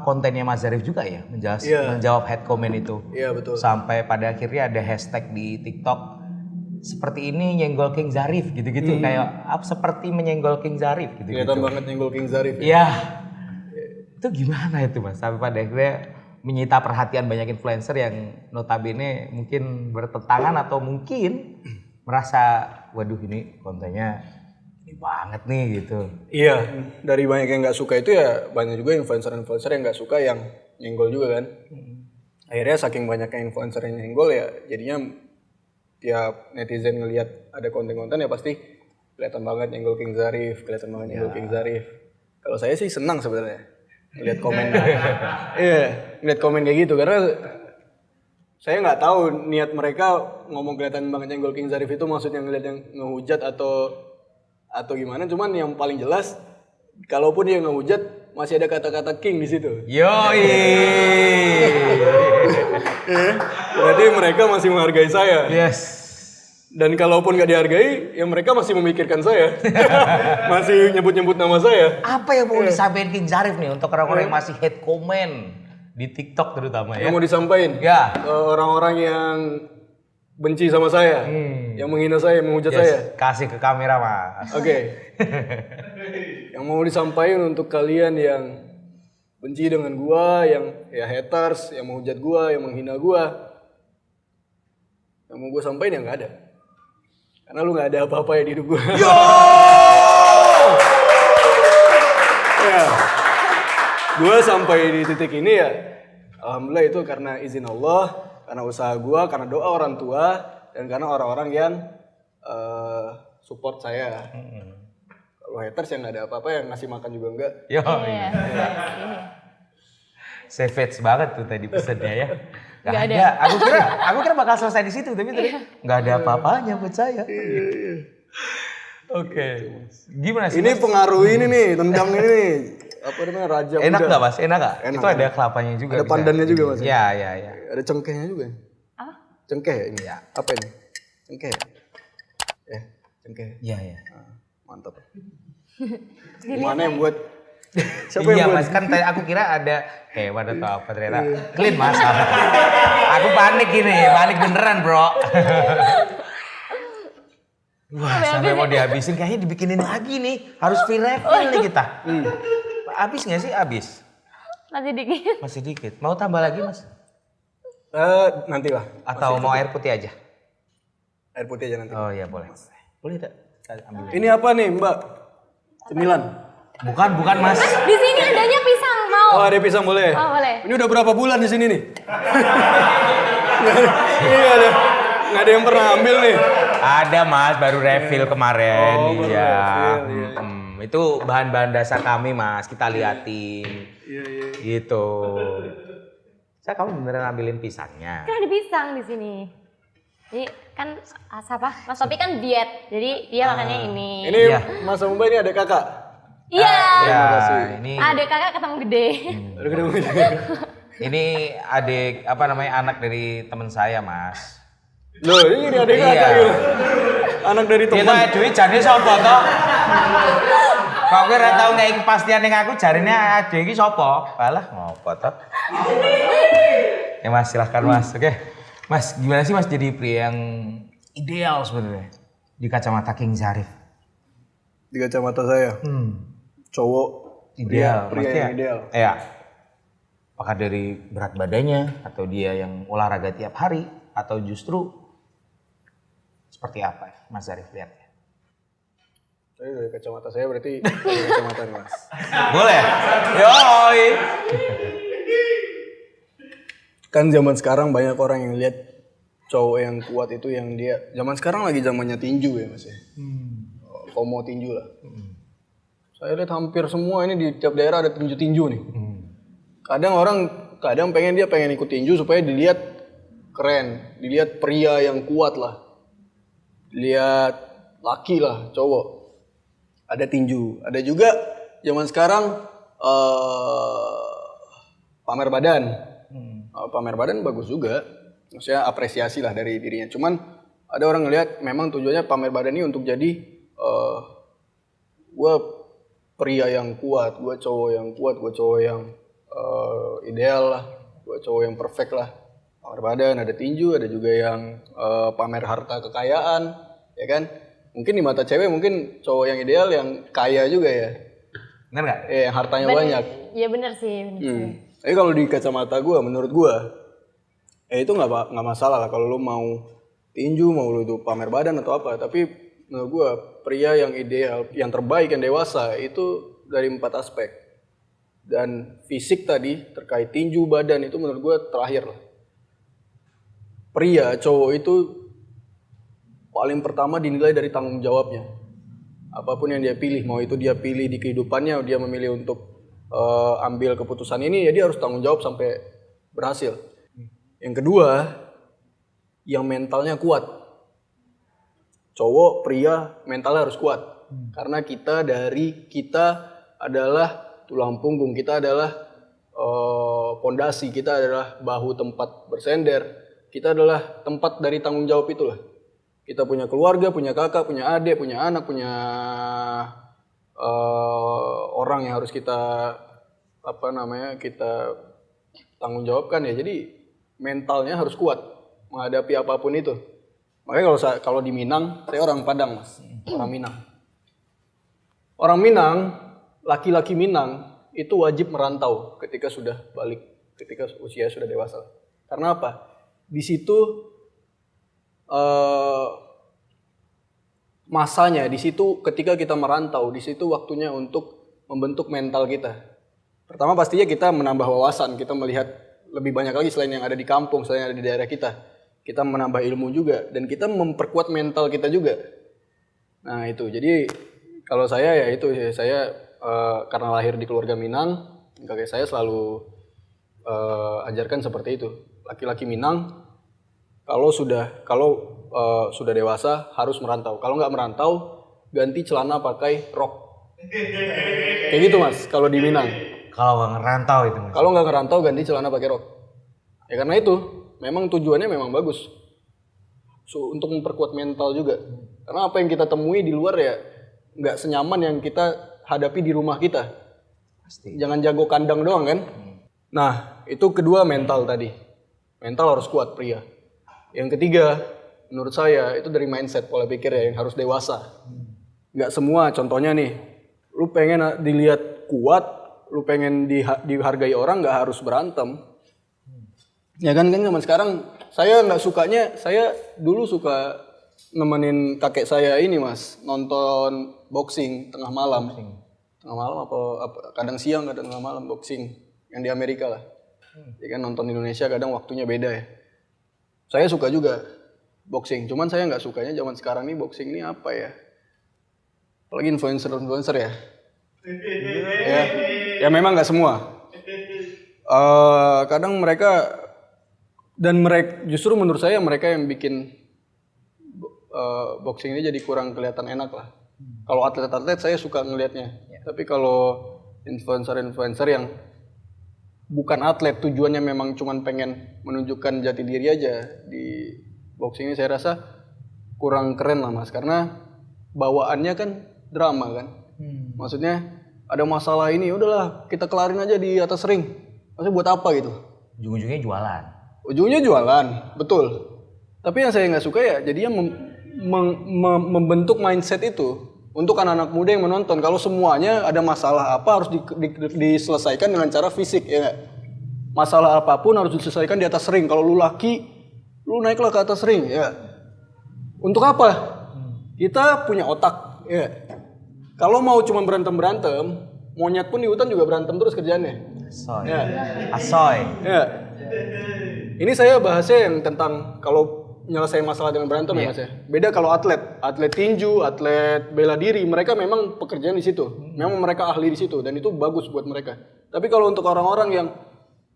kontennya Mas Zarif juga ya, menjawab head comment itu. Iya betul. Sampai pada akhirnya ada hashtag di TikTok seperti ini nyenggol King Zarif gitu-gitu, kayak seperti menyenggol King Zarif gitu-gitu. Kelihatan banget nyenggol King Zarif. Iya. Itu gimana itu Mas? Sampai pada akhirnya menyita perhatian banyak influencer yang notabene mungkin bertentangan atau mungkin merasa waduh ini kontennya ini banget nih gitu. Iya, dari banyak yang nggak suka itu ya banyak juga influencer-influencer yang nggak suka yang nyenggol juga kan. Akhirnya saking banyaknya influencer yang nyenggol ya jadinya tiap netizen ngelihat ada konten-konten ya pasti kelihatan banget nyenggol King Zarif, kelihatan banget nyenggol King Zarif. Kalau saya sih senang sebenarnya ngelihat komen. Iya, ngelihat komen kayak gitu karena saya nggak tahu niat mereka ngomong kelihatan banget nyenggol King Zarif itu maksudnya ngelihat yang ngehujat atau gimana, cuman yang paling jelas kalaupun dia ngehujat masih ada kata-kata king di situ. Yoi. Berarti mereka masih menghargai saya. Yes. Dan kalaupun nggak dihargai, ya mereka masih memikirkan saya. Masih nyebut-nyebut nama saya. Apa yang mau disampaikan King Zarif nih untuk orang-orang yang masih hate comment di TikTok terutama ya? Yang mau disampaikan? Ya. Orang-orang yang benci sama saya, yang menghina saya, yang menghujat saya. Kasih ke kamera Mas. Oke. Yang mau disampaikan untuk kalian yang benci dengan gua, yang ya haters, yang menghujat gua, yang menghina gua, yang mau gua sampaikan yang nggak ada. Karena lu nggak ada apa-apa ya di hidup gua. Yo! Ya. Gua sampai di titik ini ya, alhamdulillah itu karena izin Allah. Karena usaha gua, karena doa orang tua, dan karena orang-orang yang support saya. Kalau haters yang nggak ada apa-apa, yang ngasih makan juga enggak. Yo. Iya. Savage banget tuh tadi pesannya ya. Nggak ada. Aku kira bakal selesai di situ, tapi tadi nggak ada apa-apanya buat saya. Oke. Gimana sih? Ini pengaruh ini nih, tendang ini nih. Apa namanya, raja muda. Enak nggak Mas? Enak nggak? Enak, Itu ada kelapanya juga. Ada pandannya juga Mas. Iya. Ada cengkehnya juga. Apa? Cengkeh ya ini ya. Apa ini? Cengkeh ya? Cengkeh. Iya. Mantap. Gimana yang buat? Siapa Iya yang buat? Mas, kan tadi aku kira ada hewan atau apa ternyata clean Mas. Aku panik ini, panik beneran bro. Wah sampai mau dihabisin kayaknya dibikinin lagi nih, harus free refill nih kita. Habis nggak sih? Habis. Masih dikit. Masih dikit. Mau tambah lagi mas? Nantilah. Atau mau air putih aja? Air putih aja nanti. Oh iya boleh. Boleh tak? Ambil. Ini apa nih Mbak? Cemilan. Bukan mas. Di sini adanya pisang, mau? Oh ada pisang boleh? Oh, boleh. Ini udah berapa bulan di sini nih? Ini nggak ada yang pernah ambil nih. Ada mas, baru refill kemarin. Oh, baru Iya. refill, iya. Itu bahan-bahan dasar kami mas, kita liatin. Iya. Gitu. Saya kamu beneran ambilin pisangnya. Kan ada pisang di sini. Jadi kan apa? Mas Topi kan diet, jadi dia makannya ini. Ini Iya. Mas sama Mbak ini ada kakak. Iya. Ya, kasih. ini Ada kakak ketemu gede. Ada ketemu. ini adik apa namanya anak dari teman saya mas. Loh ini ada kakak Iya. gitu. Anak dari Itu teman. duit jane sapa to? Kok kowe ora tau ngeki kepastian ning aku jarine adek iki sapa? Alah ngopo to? Ya Mas silahkan Mas. Oke. Mas gimana sih Mas jadi pria yang ideal sebenarnya di kacamata King Zarif? Di kacamata saya. Cowok Ideal, pria maksudnya yang ideal. Iya. Apakah dari berat badannya atau dia yang olahraga tiap hari atau justru seperti apa Mas Zarif lihatnya? Tapi dari kacamata saya berarti dari kacamata nih Mas. Boleh? Yoi. Kan zaman sekarang banyak orang yang lihat cowok yang kuat itu yang dia zaman sekarang lagi zamannya tinju ya Mas ya. Komo tinju lah. Saya lihat hampir semua ini di tiap daerah ada tinju-tinju nih. Kadang pengen ikut tinju supaya dilihat keren, dilihat pria yang kuat lah. Dilihat laki lah, cowok. Ada tinju, ada juga zaman sekarang pamer badan. Pamer badan bagus juga. Maksudnya apresiasi lah dari dirinya. Cuman ada orang ngelihat memang tujuannya pamer badan ini untuk jadi gue pria yang kuat, gue cowok yang kuat, gue cowok yang ideal lah, gue cowok yang perfect lah. Pamer badan, ada tinju, ada juga yang pamer harta kekayaan, ya kan? Mungkin di mata cewek mungkin cowok yang ideal yang kaya juga ya. Bener nggak? Yang hartanya banyak. Iya benar sih. Tapi kalau di kacamata gue, menurut gue, itu nggak masalah lah kalau lo mau tinju, mau lo itu pamer badan atau apa. Tapi menurut gue pria yang ideal, yang terbaik, yang dewasa itu dari 4 aspek. Dan fisik tadi terkait tinju badan itu menurut gue terakhir lah. Pria, cowok itu paling pertama dinilai dari tanggung jawabnya. Apapun yang dia pilih, mau itu dia pilih di kehidupannya, dia memilih untuk ambil keputusan ini, ya dia harus tanggung jawab sampai berhasil. Yang kedua, yang mentalnya kuat. Cowok, pria, mentalnya harus kuat. Karena kita adalah tulang punggung, kita adalah pondasi, kita adalah bahu tempat bersender, kita adalah tempat dari tanggung jawab itulah. Kita punya keluarga, punya kakak, punya adik, punya anak, punya orang yang harus kita kita tanggung jawabkan ya. Jadi mentalnya harus kuat menghadapi apapun itu. Makanya kalau di Minang, saya orang Padang Mas, orang Minang. Orang Minang, laki-laki Minang itu wajib merantau ketika sudah balik, ketika usia sudah dewasa. Karena apa? Di situ masanya, di situ ketika kita merantau, di situ waktunya untuk membentuk mental kita. Pertama pastinya kita menambah wawasan, kita melihat lebih banyak lagi selain yang ada di kampung, selain yang ada di daerah kita. Kita menambah ilmu juga dan kita memperkuat mental kita juga. Nah itu, jadi kalau saya ya itu, saya karena lahir di keluarga Minang, kakek saya selalu ajarkan seperti itu. Laki-laki Minang kalau sudah dewasa harus merantau. Kalau nggak merantau, ganti celana pakai rok. Kayak gitu Mas, kalau di Minang. Kalau nggak ngerantau itu Mas. Kalau nggak ngerantau, ganti celana pakai rok. Ya karena itu, memang tujuannya memang bagus. Untuk memperkuat mental juga. Karena apa yang kita temui di luar ya nggak senyaman yang kita hadapi di rumah kita. Pasti. Jangan jago kandang doang kan. Nah, itu kedua mental tadi. Mental harus kuat pria. Yang ketiga, menurut saya itu dari mindset, pola pikir ya yang harus dewasa. Nggak semua, contohnya nih, lu pengen dilihat kuat, lu pengen dihargai orang nggak harus berantem. Ya kan zaman sekarang saya nggak sukanya, saya dulu suka nemenin kakek saya ini mas nonton boxing tengah malam. Tengah malam apa kadang siang kadang tengah malam boxing yang di Amerika lah. Ya kan nonton Indonesia kadang waktunya beda ya. Saya suka juga boxing, cuman saya nggak sukanya zaman sekarang nih boxing ini apa ya? Apalagi influencer ya. Ya memang nggak semua. Kadang mereka justru menurut saya mereka yang bikin boxing ini jadi kurang kelihatan enak lah. Kalau atlet-atlet saya suka ngelihatnya. Tapi kalau influencer yang bukan atlet, tujuannya memang cuman pengen menunjukkan jati diri aja di boxing ini, saya rasa kurang keren lah mas. Karena bawaannya kan drama kan. Maksudnya ada masalah ini, udahlah kita kelarin aja di atas ring. Maksudnya buat apa gitu? Ujung-ujungnya jualan. Ujungnya jualan, betul. Tapi yang saya nggak suka ya, jadinya membentuk mindset itu untuk anak-anak muda yang menonton. Kalau semuanya ada masalah apa harus diselesaikan dengan cara fisik, ya nggak? Masalah apapun harus diselesaikan di atas ring. Kalau lu laki, lu naiklah ke atas ring, ya. Untuk apa? Kita punya otak, ya. Kalau mau cuma berantem, monyet pun di hutan juga berantem terus kerjaannya. Asoy. Ya. Asoy. Ya. Ini saya bahasnya yang tentang kalau nyelesain masalah dengan berantem ya mas ya. Beda kalau atlet tinju, atlet bela diri, mereka memang pekerjaan di situ. Memang mereka ahli di situ dan itu bagus buat mereka. Tapi kalau untuk orang-orang yang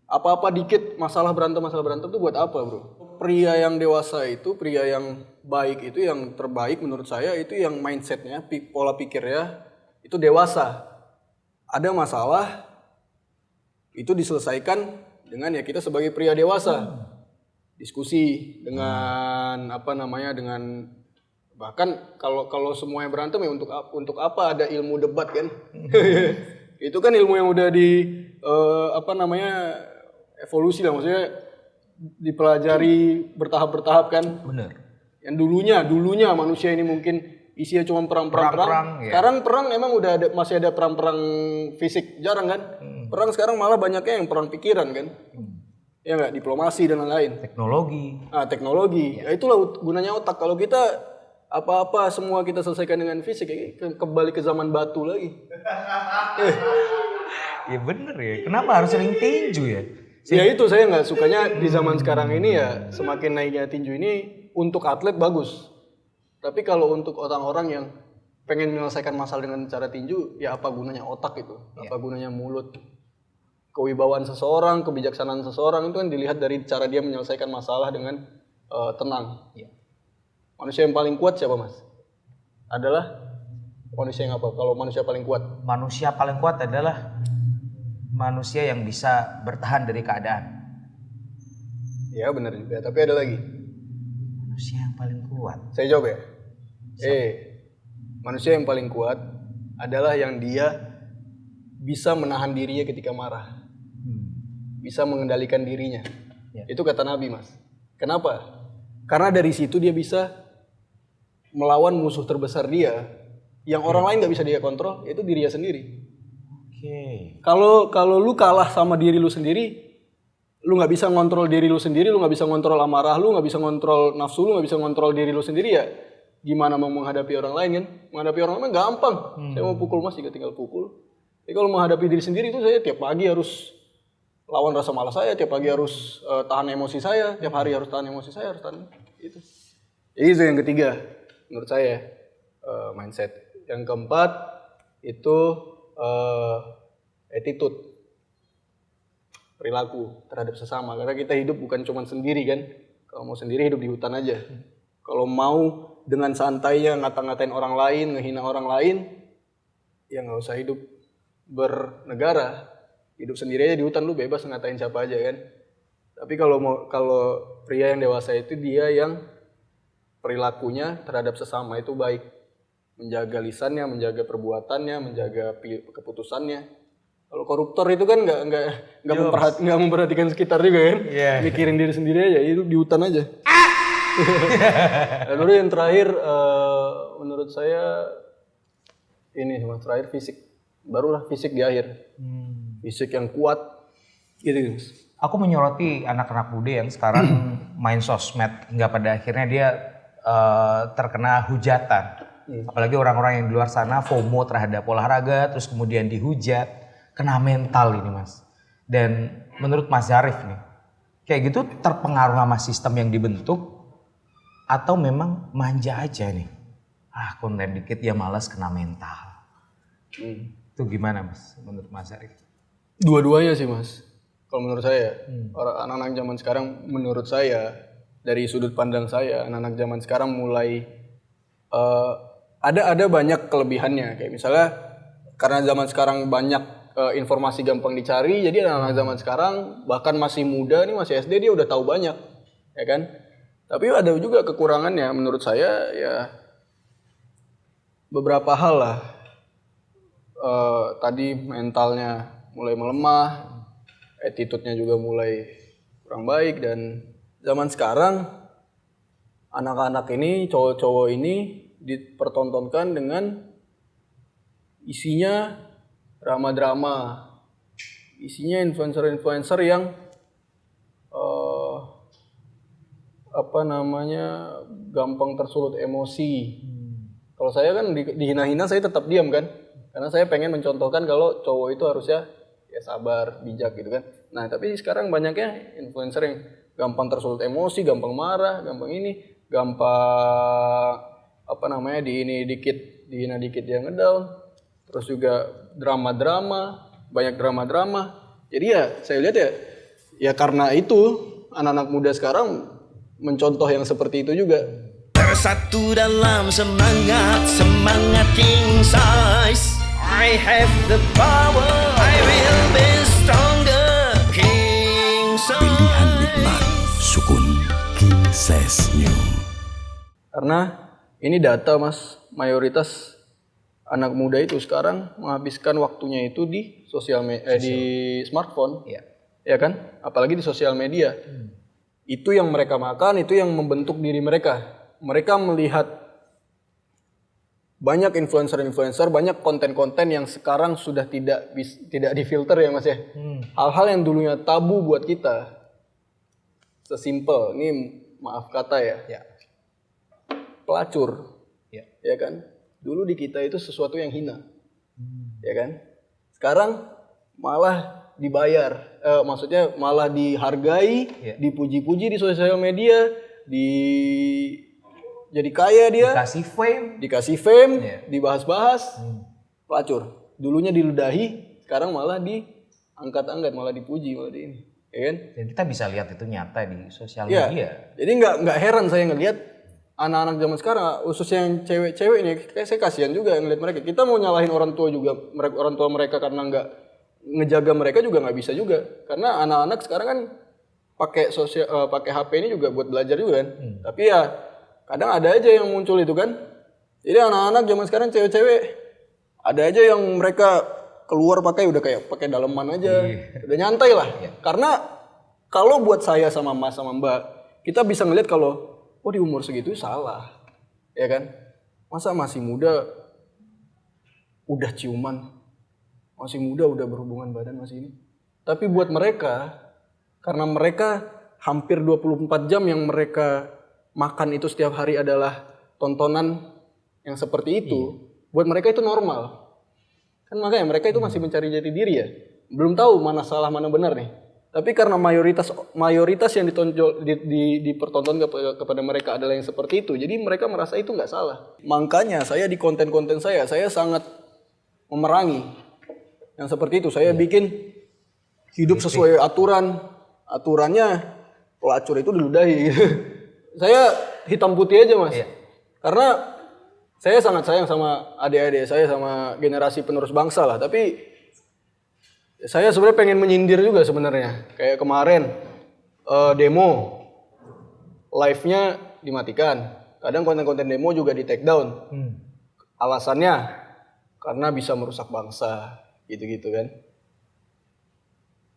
apa-apa dikit masalah berantem itu buat apa bro? Pria yang dewasa itu, pria yang baik itu, yang terbaik menurut saya itu yang mindsetnya, pola pikirnya itu dewasa. Ada masalah itu diselesaikan dengan ya kita sebagai pria dewasa. Diskusi dengan dengan bahkan kalau semuanya berantem ya untuk apa ada ilmu debat kan? Itu kan ilmu yang udah evolusi lah, maksudnya dipelajari bertahap kan. Bener. Yang dulunya manusia ini mungkin isinya cuma perang. Ya. Sekarang perang emang udah masih ada perang fisik, jarang kan? Perang sekarang malah banyaknya yang perang pikiran kan? Ya nggak, diplomasi dan lain-lain. Teknologi. Ya itulah gunanya otak. Kalau kita apa-apa semua kita selesaikan dengan fisik, kembali ke zaman batu lagi. Ya bener ya. Kenapa harus sering tinju ya? Ya itu saya nggak sukanya di zaman sekarang ini ya, semakin naiknya tinju ini untuk atlet bagus. Tapi kalau untuk orang-orang yang pengen menyelesaikan masalah dengan cara tinju, ya apa gunanya otak itu? Apa gunanya mulut? Kewibawaan seseorang, kebijaksanaan seseorang itu kan dilihat dari cara dia menyelesaikan masalah dengan tenang. Manusia yang paling kuat siapa mas? Adalah manusia yang apa? Kalau manusia paling kuat? Manusia paling kuat adalah manusia yang bisa bertahan dari keadaan. Ya benar juga, tapi ada lagi. Manusia yang paling kuat. Saya jawab ya. Manusia yang paling kuat adalah yang dia bisa menahan dirinya ketika marah. Bisa mengendalikan dirinya. Itu kata Nabi mas. Kenapa? Karena dari situ dia bisa melawan musuh terbesar dia, yang orang lain nggak bisa dia kontrol, yaitu dirinya sendiri. Kalau lu kalah sama diri lu sendiri, lu nggak bisa ngontrol diri lu sendiri, lu nggak bisa ngontrol amarah lu, nggak bisa ngontrol nafsu lu, nggak bisa ngontrol diri lu sendiri, ya gimana mau menghadapi orang lain kan? Menghadapi orang lain gampang. Saya mau pukul mas juga tinggal pukul. Tapi kalau menghadapi diri sendiri itu saya tiap pagi harus lawan rasa malas saya, tiap pagi harus tahan emosi saya, tiap hari harus tahan emosi saya, harus tahan itu. Itu yang ketiga menurut saya mindset. Yang keempat itu attitude, perilaku terhadap sesama. Karena kita hidup bukan cuma sendiri kan. Kalau mau sendiri hidup di hutan aja. Kalau mau dengan santainya ngata-ngatain orang lain, ngehina orang lain, ya nggak usah hidup bernegara. Hidup sendiri aja di hutan, lu bebas ngatain siapa aja kan. Tapi kalau pria yang dewasa itu dia yang perilakunya terhadap sesama itu baik. Menjaga lisannya, menjaga perbuatannya, menjaga keputusannya. Kalau koruptor itu kan nggak memperhatikan sekitar juga kan. Mikirin diri sendiri aja, hidup di hutan aja. Lalu yang terakhir menurut saya ini terakhir fisik. barulah fisik di akhir. Fisik yang kuat gitu Mas. Aku menyoroti anak-anak muda yang sekarang main sosmed hingga pada akhirnya dia terkena hujatan. Apalagi orang-orang yang di luar sana FOMO terhadap olahraga, terus kemudian dihujat, kena mental ini Mas. Dan menurut Mas Zarif nih, kayak gitu terpengaruh sama sistem yang dibentuk atau memang manja aja nih? Konten dikit ya malas kena mental. Itu gimana Mas menurut Mas Zarif? Dua-duanya sih Mas. Kalau menurut saya, orang anak-anak zaman sekarang menurut saya dari sudut pandang saya, anak-anak zaman sekarang mulai ada banyak kelebihannya. Kayak misalnya karena zaman sekarang banyak informasi gampang dicari, jadi anak-anak zaman sekarang bahkan masih muda nih, masih SD dia udah tahu banyak, ya kan? Tapi ada juga kekurangannya menurut saya ya beberapa hal lah. Tadi mentalnya mulai melemah, attitude-nya juga mulai kurang baik, dan zaman sekarang anak-anak ini, cowok-cowok ini dipertontonkan dengan isinya drama-drama, isinya influencer-influencer yang gampang tersulut emosi. Kalau saya kan dihina-hina saya tetap diam kan, karena saya pengen mencontohkan kalau cowok itu harusnya ya sabar, bijak gitu kan. Nah tapi sekarang banyaknya influencer yang gampang tersulut emosi, gampang marah, gampang dihina dikit dia ngedown. Terus juga drama-drama, banyak drama-drama. Jadi ya saya lihat ya karena itu anak-anak muda sekarang mencontoh yang seperti itu juga. Bersatu dalam semangat king size. I have the power, I will be stronger. King size. Pilihan nikmat Sukun King Size New. Karena ini data Mas, mayoritas anak muda itu sekarang menghabiskan waktunya itu di di smartphone. Ya kan? Apalagi di sosial media. Itu yang mereka makan, itu yang membentuk diri mereka. Mereka melihat banyak influencer-influencer, banyak konten-konten yang sekarang sudah tidak difilter ya Mas ya. Hal-hal yang dulunya tabu buat kita. Sesimpel, ini maaf kata ya. Pelacur. Ya kan? Dulu di kita itu sesuatu yang hina. Ya kan? Sekarang malah dibayar. Maksudnya malah dihargai, dipuji-puji di sosial media, jadi kaya dia, dikasih fame, dibahas-bahas, pelacur. Dulunya diludahi, sekarang malah diangkat-angkat, malah dipuji, malah di ini, ya kan? Dan kita bisa lihat itu nyata di sosial media. Jadi nggak heran saya ngelihat anak-anak zaman sekarang, khususnya yang cewek-cewek ini, kayak saya kasihan juga ngelihat mereka. Kita mau nyalahin orang tua juga, orang tua mereka karena nggak ngejaga mereka juga nggak bisa juga, karena anak-anak sekarang kan pakai HP ini juga buat belajar juga kan. Tapi ya kadang ada aja yang muncul itu kan. Jadi anak-anak zaman sekarang cewek-cewek ada aja yang mereka keluar udah kayak pakai daleman aja, udah nyantai lah. Karena kalau buat saya sama Mas sama Mbak, kita bisa ngelihat kalau di umur segitu salah, ya kan? Masa masih muda udah ciuman, masih muda udah berhubungan badan masih ini. Tapi buat mereka, karena mereka hampir 24 jam yang mereka makan itu setiap hari adalah tontonan yang seperti itu, buat mereka itu normal. Kan makanya mereka itu masih mencari jati diri ya. Belum tahu mana salah mana benar nih. Tapi karena mayoritas yang dipertonton kepada mereka adalah yang seperti itu, jadi mereka merasa itu nggak salah. Makanya saya di konten-konten saya sangat memerangi yang seperti itu. Saya bikin hidup sesuai aturannya pelacur itu diludahi. Saya hitam putih aja Mas. Karena saya sangat sayang sama adik-adik saya, sama generasi penerus bangsa lah. Tapi saya sebenarnya pengen menyindir juga sebenarnya. Kayak kemarin demo, live-nya dimatikan. Kadang konten-konten demo juga di take down. Alasannya karena bisa merusak bangsa, gitu-gitu kan.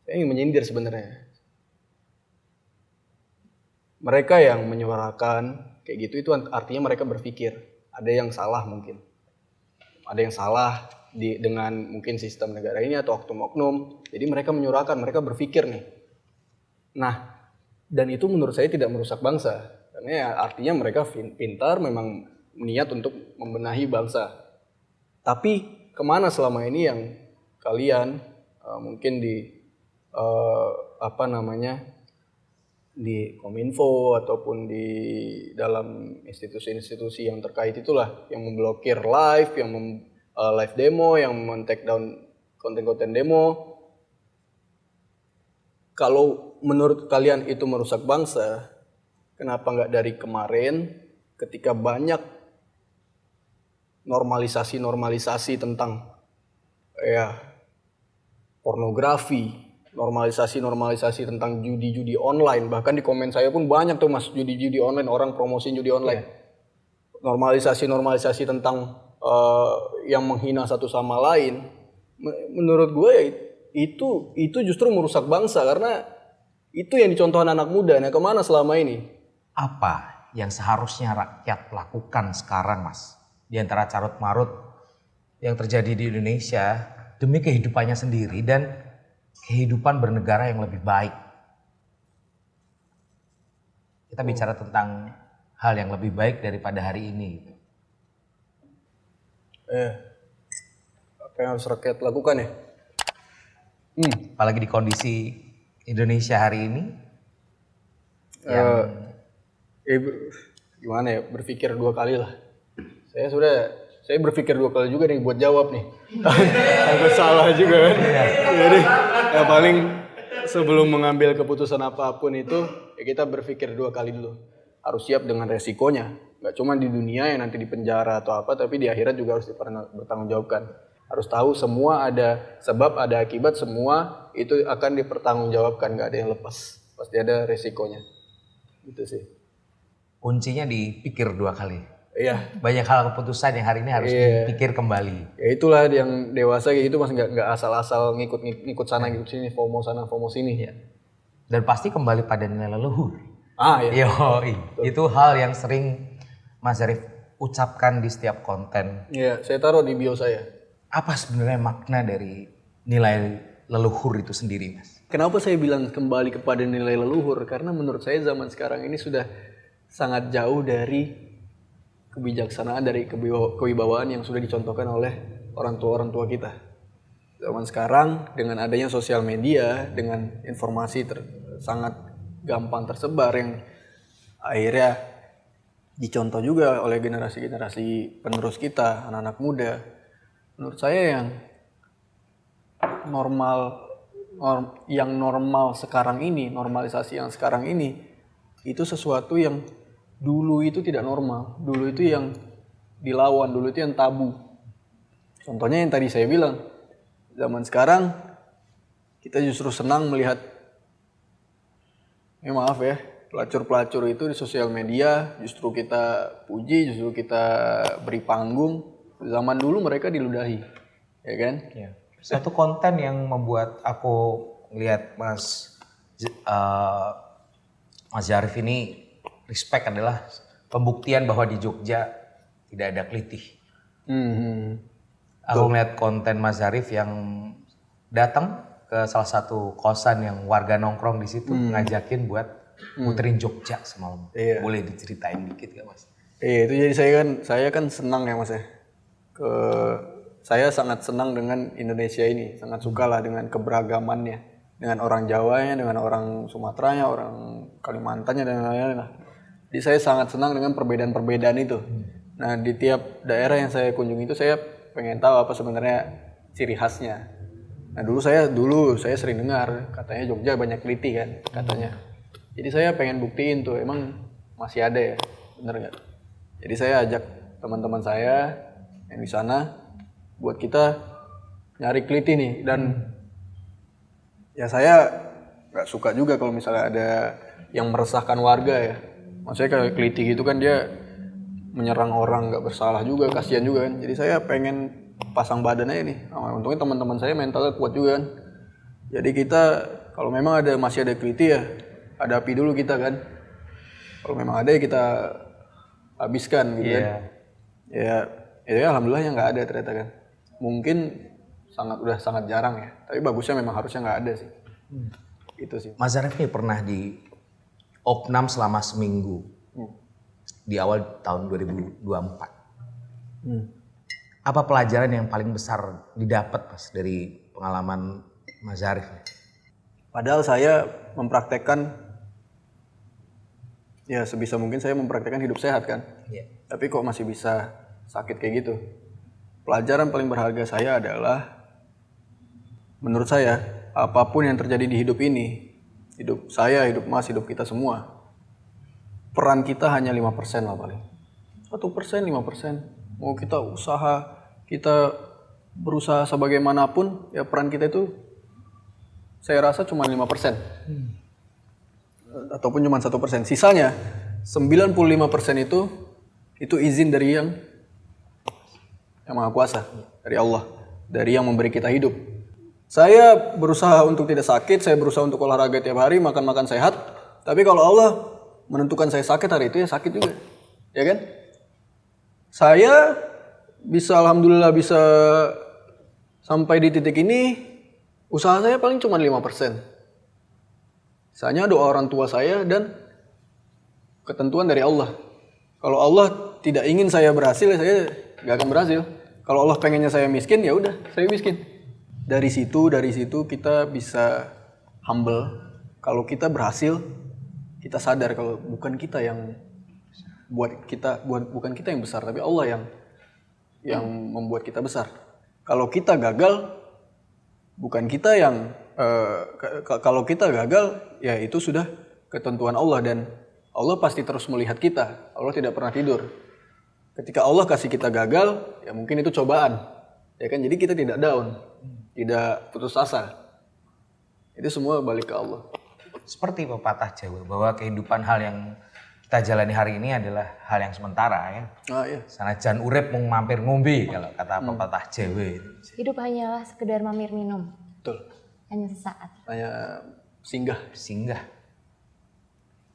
Saya ingin menyindir sebenarnya. Mereka yang menyuarakan kayak gitu itu artinya mereka berpikir ada yang salah mungkin. ada yang salah dengan mungkin sistem negara ini atau oknum-oknum. Jadi mereka menyuarakan, mereka berpikir nih. Nah, dan itu menurut saya tidak merusak bangsa. Karena ya artinya mereka pintar, memang niat untuk membenahi bangsa. Tapi kemana selama ini yang kalian mungkin di di Kominfo ataupun di dalam institusi-institusi yang terkait itulah yang memblokir live, yang live demo, yang men-take down konten-konten demo. Kalau menurut kalian itu merusak bangsa, kenapa nggak dari kemarin ketika banyak normalisasi tentang pornografi, normalisasi tentang judi online, bahkan di komen saya pun banyak tuh mas judi online, orang promosiin judi online. Normalisasi tentang yang menghina satu sama lain, menurut gue ya itu justru merusak bangsa karena itu yang dicontohkan anak muda. Nah kemana selama ini? Apa yang seharusnya rakyat lakukan sekarang mas? Di antara carut marut yang terjadi di Indonesia demi kehidupannya sendiri dan kehidupan bernegara yang lebih baik. Kita bicara tentang hal yang lebih baik daripada hari ini. Apa yang harus rakyat lakukan ya? Apalagi di kondisi Indonesia hari ini. Gimana ya, berpikir dua kali lah. Saya berpikir dua kali juga nih buat jawab nih. Takut salah juga kan. Jadi ya paling sebelum mengambil keputusan apapun itu ya kita berpikir dua kali dulu. Harus siap dengan resikonya. Gak cuma di dunia yang nanti di penjara atau apa, tapi di akhirat juga harus dipertanggungjawabkan. Harus tahu semua ada sebab, ada akibat, semua itu akan dipertanggungjawabkan, gak ada yang lepas. Pasti ada resikonya. Gitu sih. Kuncinya dipikir dua kali. Iya. Banyak hal keputusan yang hari ini harus dipikir kembali. Ya itulah yang dewasa kayak gitu mas, nggak asal-asal ngikut sana ngikut sini, FOMO sana FOMO sini. Ya. Dan pasti kembali pada nilai leluhur. Iya. Itu hal yang sering Mas Zarif ucapkan di setiap konten. Iya, saya taruh di bio saya. Apa sebenarnya makna dari nilai leluhur itu sendiri mas? Kenapa saya bilang kembali kepada nilai leluhur? Karena menurut saya zaman sekarang ini sudah sangat jauh dari kebijaksanaan, dari kewibawaan yang sudah dicontohkan oleh orang tua kita. Zaman sekarang dengan adanya sosial media, dengan informasi sangat gampang tersebar yang akhirnya dicontoh juga oleh generasi-generasi penerus kita, anak-anak muda. Menurut saya yang normal sekarang ini, normalisasi yang sekarang ini, itu sesuatu yang dulu itu tidak normal, dulu itu yang dilawan, dulu itu yang tabu. Contohnya yang tadi saya bilang, zaman sekarang kita justru senang melihat, maaf ya, pelacur-pelacur itu di sosial media, justru kita puji, justru kita beri panggung. Zaman dulu mereka diludahi, ya kan? Ya. Satu konten yang membuat aku ngelihat Mas Zarif ini respect adalah pembuktian bahwa di Jogja tidak ada kelitih. Aku ngeliat konten Mas Zarif yang datang ke salah satu kosan yang warga nongkrong di situ, ngajakin buat muterin Jogja semalam. Iya. Boleh diceritain dikit gak mas? Iya, itu jadi saya kan senang ya mas ya. Saya sangat senang dengan Indonesia ini, sangat suka lah dengan keberagamannya, dengan orang Jawanya, dengan orang Sumateranya, orang Kalimantannya dan lain-lain lah. Jadi saya sangat senang dengan perbedaan-perbedaan itu. Nah di tiap daerah yang saya kunjungi itu saya pengen tahu apa sebenarnya ciri khasnya. Nah dulu saya sering dengar katanya Jogja banyak keliti kan katanya. Jadi saya pengen buktiin tuh emang masih ada ya, bener nggak? Jadi saya ajak teman-teman saya yang di sana buat kita nyari keliti nih, dan ya saya nggak suka juga kalau misalnya ada yang meresahkan warga ya. Maksudnya kayak keliti gitu kan dia menyerang orang nggak bersalah juga, kasihan juga kan. Jadi saya pengen pasang badan aja nih. Nah, untungnya teman-teman saya mentalnya kuat juga kan. Jadi kita kalau memang masih ada keliti ya hadapi dulu kita kan. Kalau memang ada ya kita habiskan gitu kan. Ya Ya alhamdulillah yang nggak ada ternyata kan. Mungkin udah sangat jarang ya. Tapi bagusnya memang harusnya nggak ada sih. Itu sih. Mas Zarif nih pernah di opnam selama seminggu di awal tahun 2024. Apa pelajaran yang paling besar didapat Mas dari pengalaman Mas Zarif? Padahal saya mempraktekkan, ya sebisa mungkin saya mempraktekkan hidup sehat kan. Iya. Tapi kok masih bisa sakit kayak gitu. Pelajaran paling berharga saya adalah, menurut saya, apapun yang terjadi di hidup ini, hidup saya, hidup Mas, hidup kita semua, peran kita hanya 5% lah paling. 1%, 5%. Mau kita usaha, kita berusaha sebagaimanapun, ya peran kita itu saya rasa cuma 5%. Ataupun cuma 1%. Sisanya 95% itu izin dari yang Maha Kuasa, dari Allah, dari yang memberi kita hidup. Saya berusaha untuk tidak sakit, saya berusaha untuk olahraga tiap hari, makan sehat. Tapi kalau Allah menentukan saya sakit hari itu, ya sakit juga. Ya kan? Saya bisa, alhamdulillah bisa sampai di titik ini, usaha saya paling cuma 5%. Sisanya doa orang tua saya dan ketentuan dari Allah. Kalau Allah tidak ingin saya berhasil, saya gak akan berhasil. Kalau Allah pengennya saya miskin, ya udah, saya miskin. Dari situ kita bisa humble. Kalau kita berhasil, kita sadar kalau bukan kita yang bukan kita yang besar, tapi Allah yang membuat kita besar. Kalau kita gagal, bukan kita yang kalau kita gagal, ya itu sudah ketentuan Allah dan Allah pasti terus melihat kita. Allah tidak pernah tidur. Ketika Allah kasih kita gagal, ya mungkin itu cobaan. Ya kan? Jadi kita tidak down, tidak putus asa. Itu semua balik ke Allah. Seperti pepatah Jawa bahwa kehidupan hal yang kita jalani hari ini adalah hal yang sementara ya. Iya. Sanajan urip mung mampir ngombe kalau kata pepatah Jawa itu. Hidup hanyalah sekedar mampir minum. Betul. Hanya sesaat. Hanya singgah. Singgah.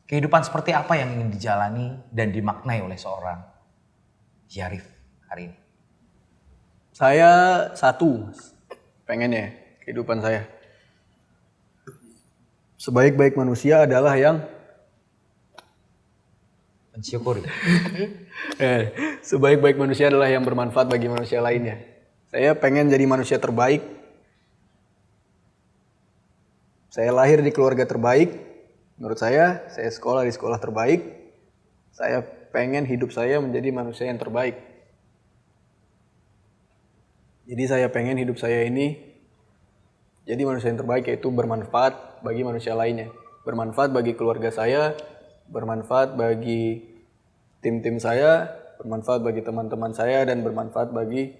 Kehidupan seperti apa yang ingin dijalani dan dimaknai oleh seorang Zarif hari ini? Saya satu, pengen ya kehidupan saya. Sebaik-baik manusia adalah yang Mensyukuri. sebaik-baik manusia adalah yang bermanfaat bagi manusia lainnya. Saya pengen jadi manusia terbaik. Saya lahir di keluarga terbaik. Menurut saya sekolah di sekolah terbaik. Saya pengen hidup saya menjadi manusia yang terbaik. Jadi saya pengen hidup saya ini jadi manusia yang terbaik, yaitu bermanfaat bagi manusia lainnya. Bermanfaat bagi keluarga saya, bermanfaat bagi tim-tim saya, bermanfaat bagi teman-teman saya, dan bermanfaat bagi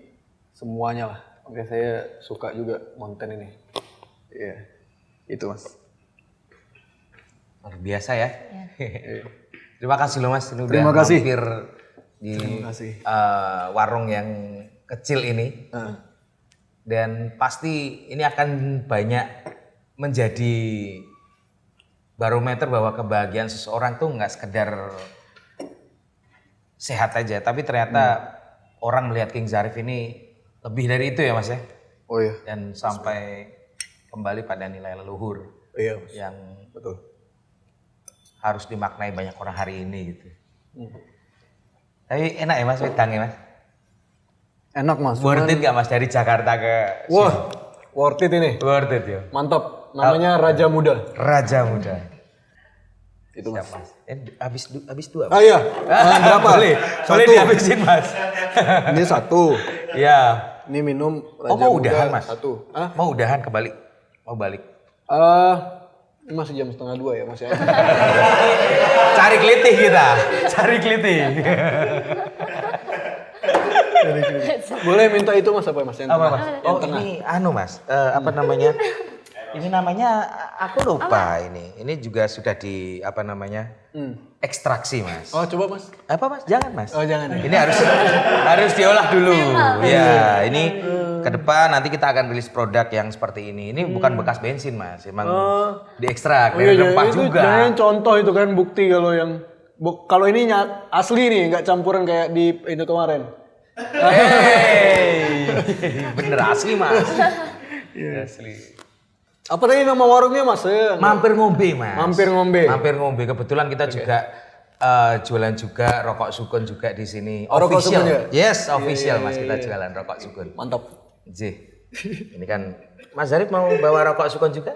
semuanya lah. Oke, saya suka juga konten ini. Iya, itu Mas. Luar biasa ya. Terima kasih loh Mas, ini Terima udah kasih. mampir di warung yang kecil ini. Dan pasti ini akan banyak menjadi barometer bahwa kebahagiaan seseorang tuh nggak sekedar sehat aja, tapi ternyata orang melihat King Zarif ini lebih dari itu ya Mas ya. Oh iya. Dan sampai kembali pada nilai leluhur Iya, Mas. yang Betul. harus dimaknai banyak orang hari ini gitu. Tapi enak ya Mas wedang ya Mas? Enak Mas. Worth it gak Mas dari Jakarta ke Wah, worth it ini. Worth it ya. Mantap. Namanya Raja Muda. Raja Muda. Itu Siap Mas. Mas. Habis dua. Ah iya. Berapa? Boleh dihabisin Mas. Ini satu. Ya. Ini minum Oh Raja mau Muda udahan Mas? satu. Hah? Mau udahan kebalik? Mau balik? Ini masih jam 1:30 ya Mas ya. Cari kelitih kita. Cari kelitih. Boleh minta itu Mas apa Mas? Yang Apa tengah. Mas? Yang Oh tengah. ini anu Mas. Apa namanya? Ini namanya aku lupa ini. Ini juga sudah di apa namanya? Ekstraksi Mas. Oh coba Mas. Apa Mas? Jangan Mas. Oh jangan ya. Ini harus diolah dulu. Ya, ini ke depan nanti kita akan rilis produk yang seperti ini. Ini bukan bekas bensin Mas, emang diekstrak dari rempah itu juga. jangan contoh itu kan bukti kalau yang kalau ini asli nih, nggak campuran kayak di itu kemarin. Hey, bener asli Mas. Asli. Apa tadi nama warungnya Mas? Mampir ngombe Mas. Mampir ngombe. Mampir ngombe. Kebetulan kita juga jualan juga rokok sukun juga di sini. Oh, rokok sukun juga? Yes, official Mas kita jualan rokok sukun. Mantap. Jih. Ini kan Mas Zarif mau bawa rokok sukun juga?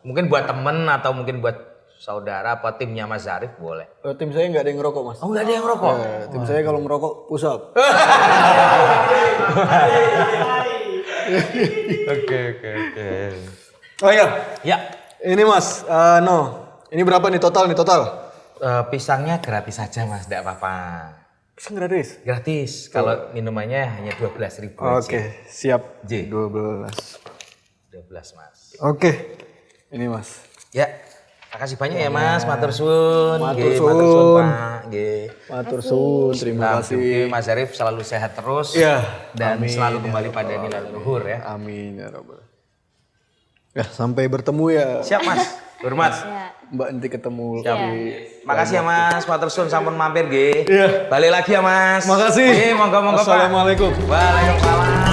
Mungkin buat temen atau mungkin buat saudara apa timnya Mas Zarif boleh. Tim saya nggak ada yang ngerokok Mas. Oh nggak ada yang rokok? Tim saya kalau merokok push up. Oke. Oh iya. Ya. Ini Mas, ini berapa nih total? Pisangnya gratis saja Mas, tidak apa-apa. Pisang gratis? Gratis, kalau minumannya hanya 12.000 Oke, siap. J. 12 Mas. Oke, ini Mas. Ya, makasih banyak ya Mas, matur suwun. Matur Nggih, suwun. matur suwun Pak. Nggih. Matur suwun, terima kasih. Mas Zarif selalu sehat terus. Iya, Dan amin, selalu ya kembali pada Rabbal nilai alamin. luhur ya. Amin ya Rabbal. Ya, sampai bertemu ya. Siap Mas, hormat. Ya. Mbak nanti ketemu Iya. di Makasih ya Mas, matur suwun sampun mampir nggih. Iya. Balik lagi ya Mas. Makasih. Nggih, monggo-monggo Pak. Assalamualaikum. Waalaikumsalam.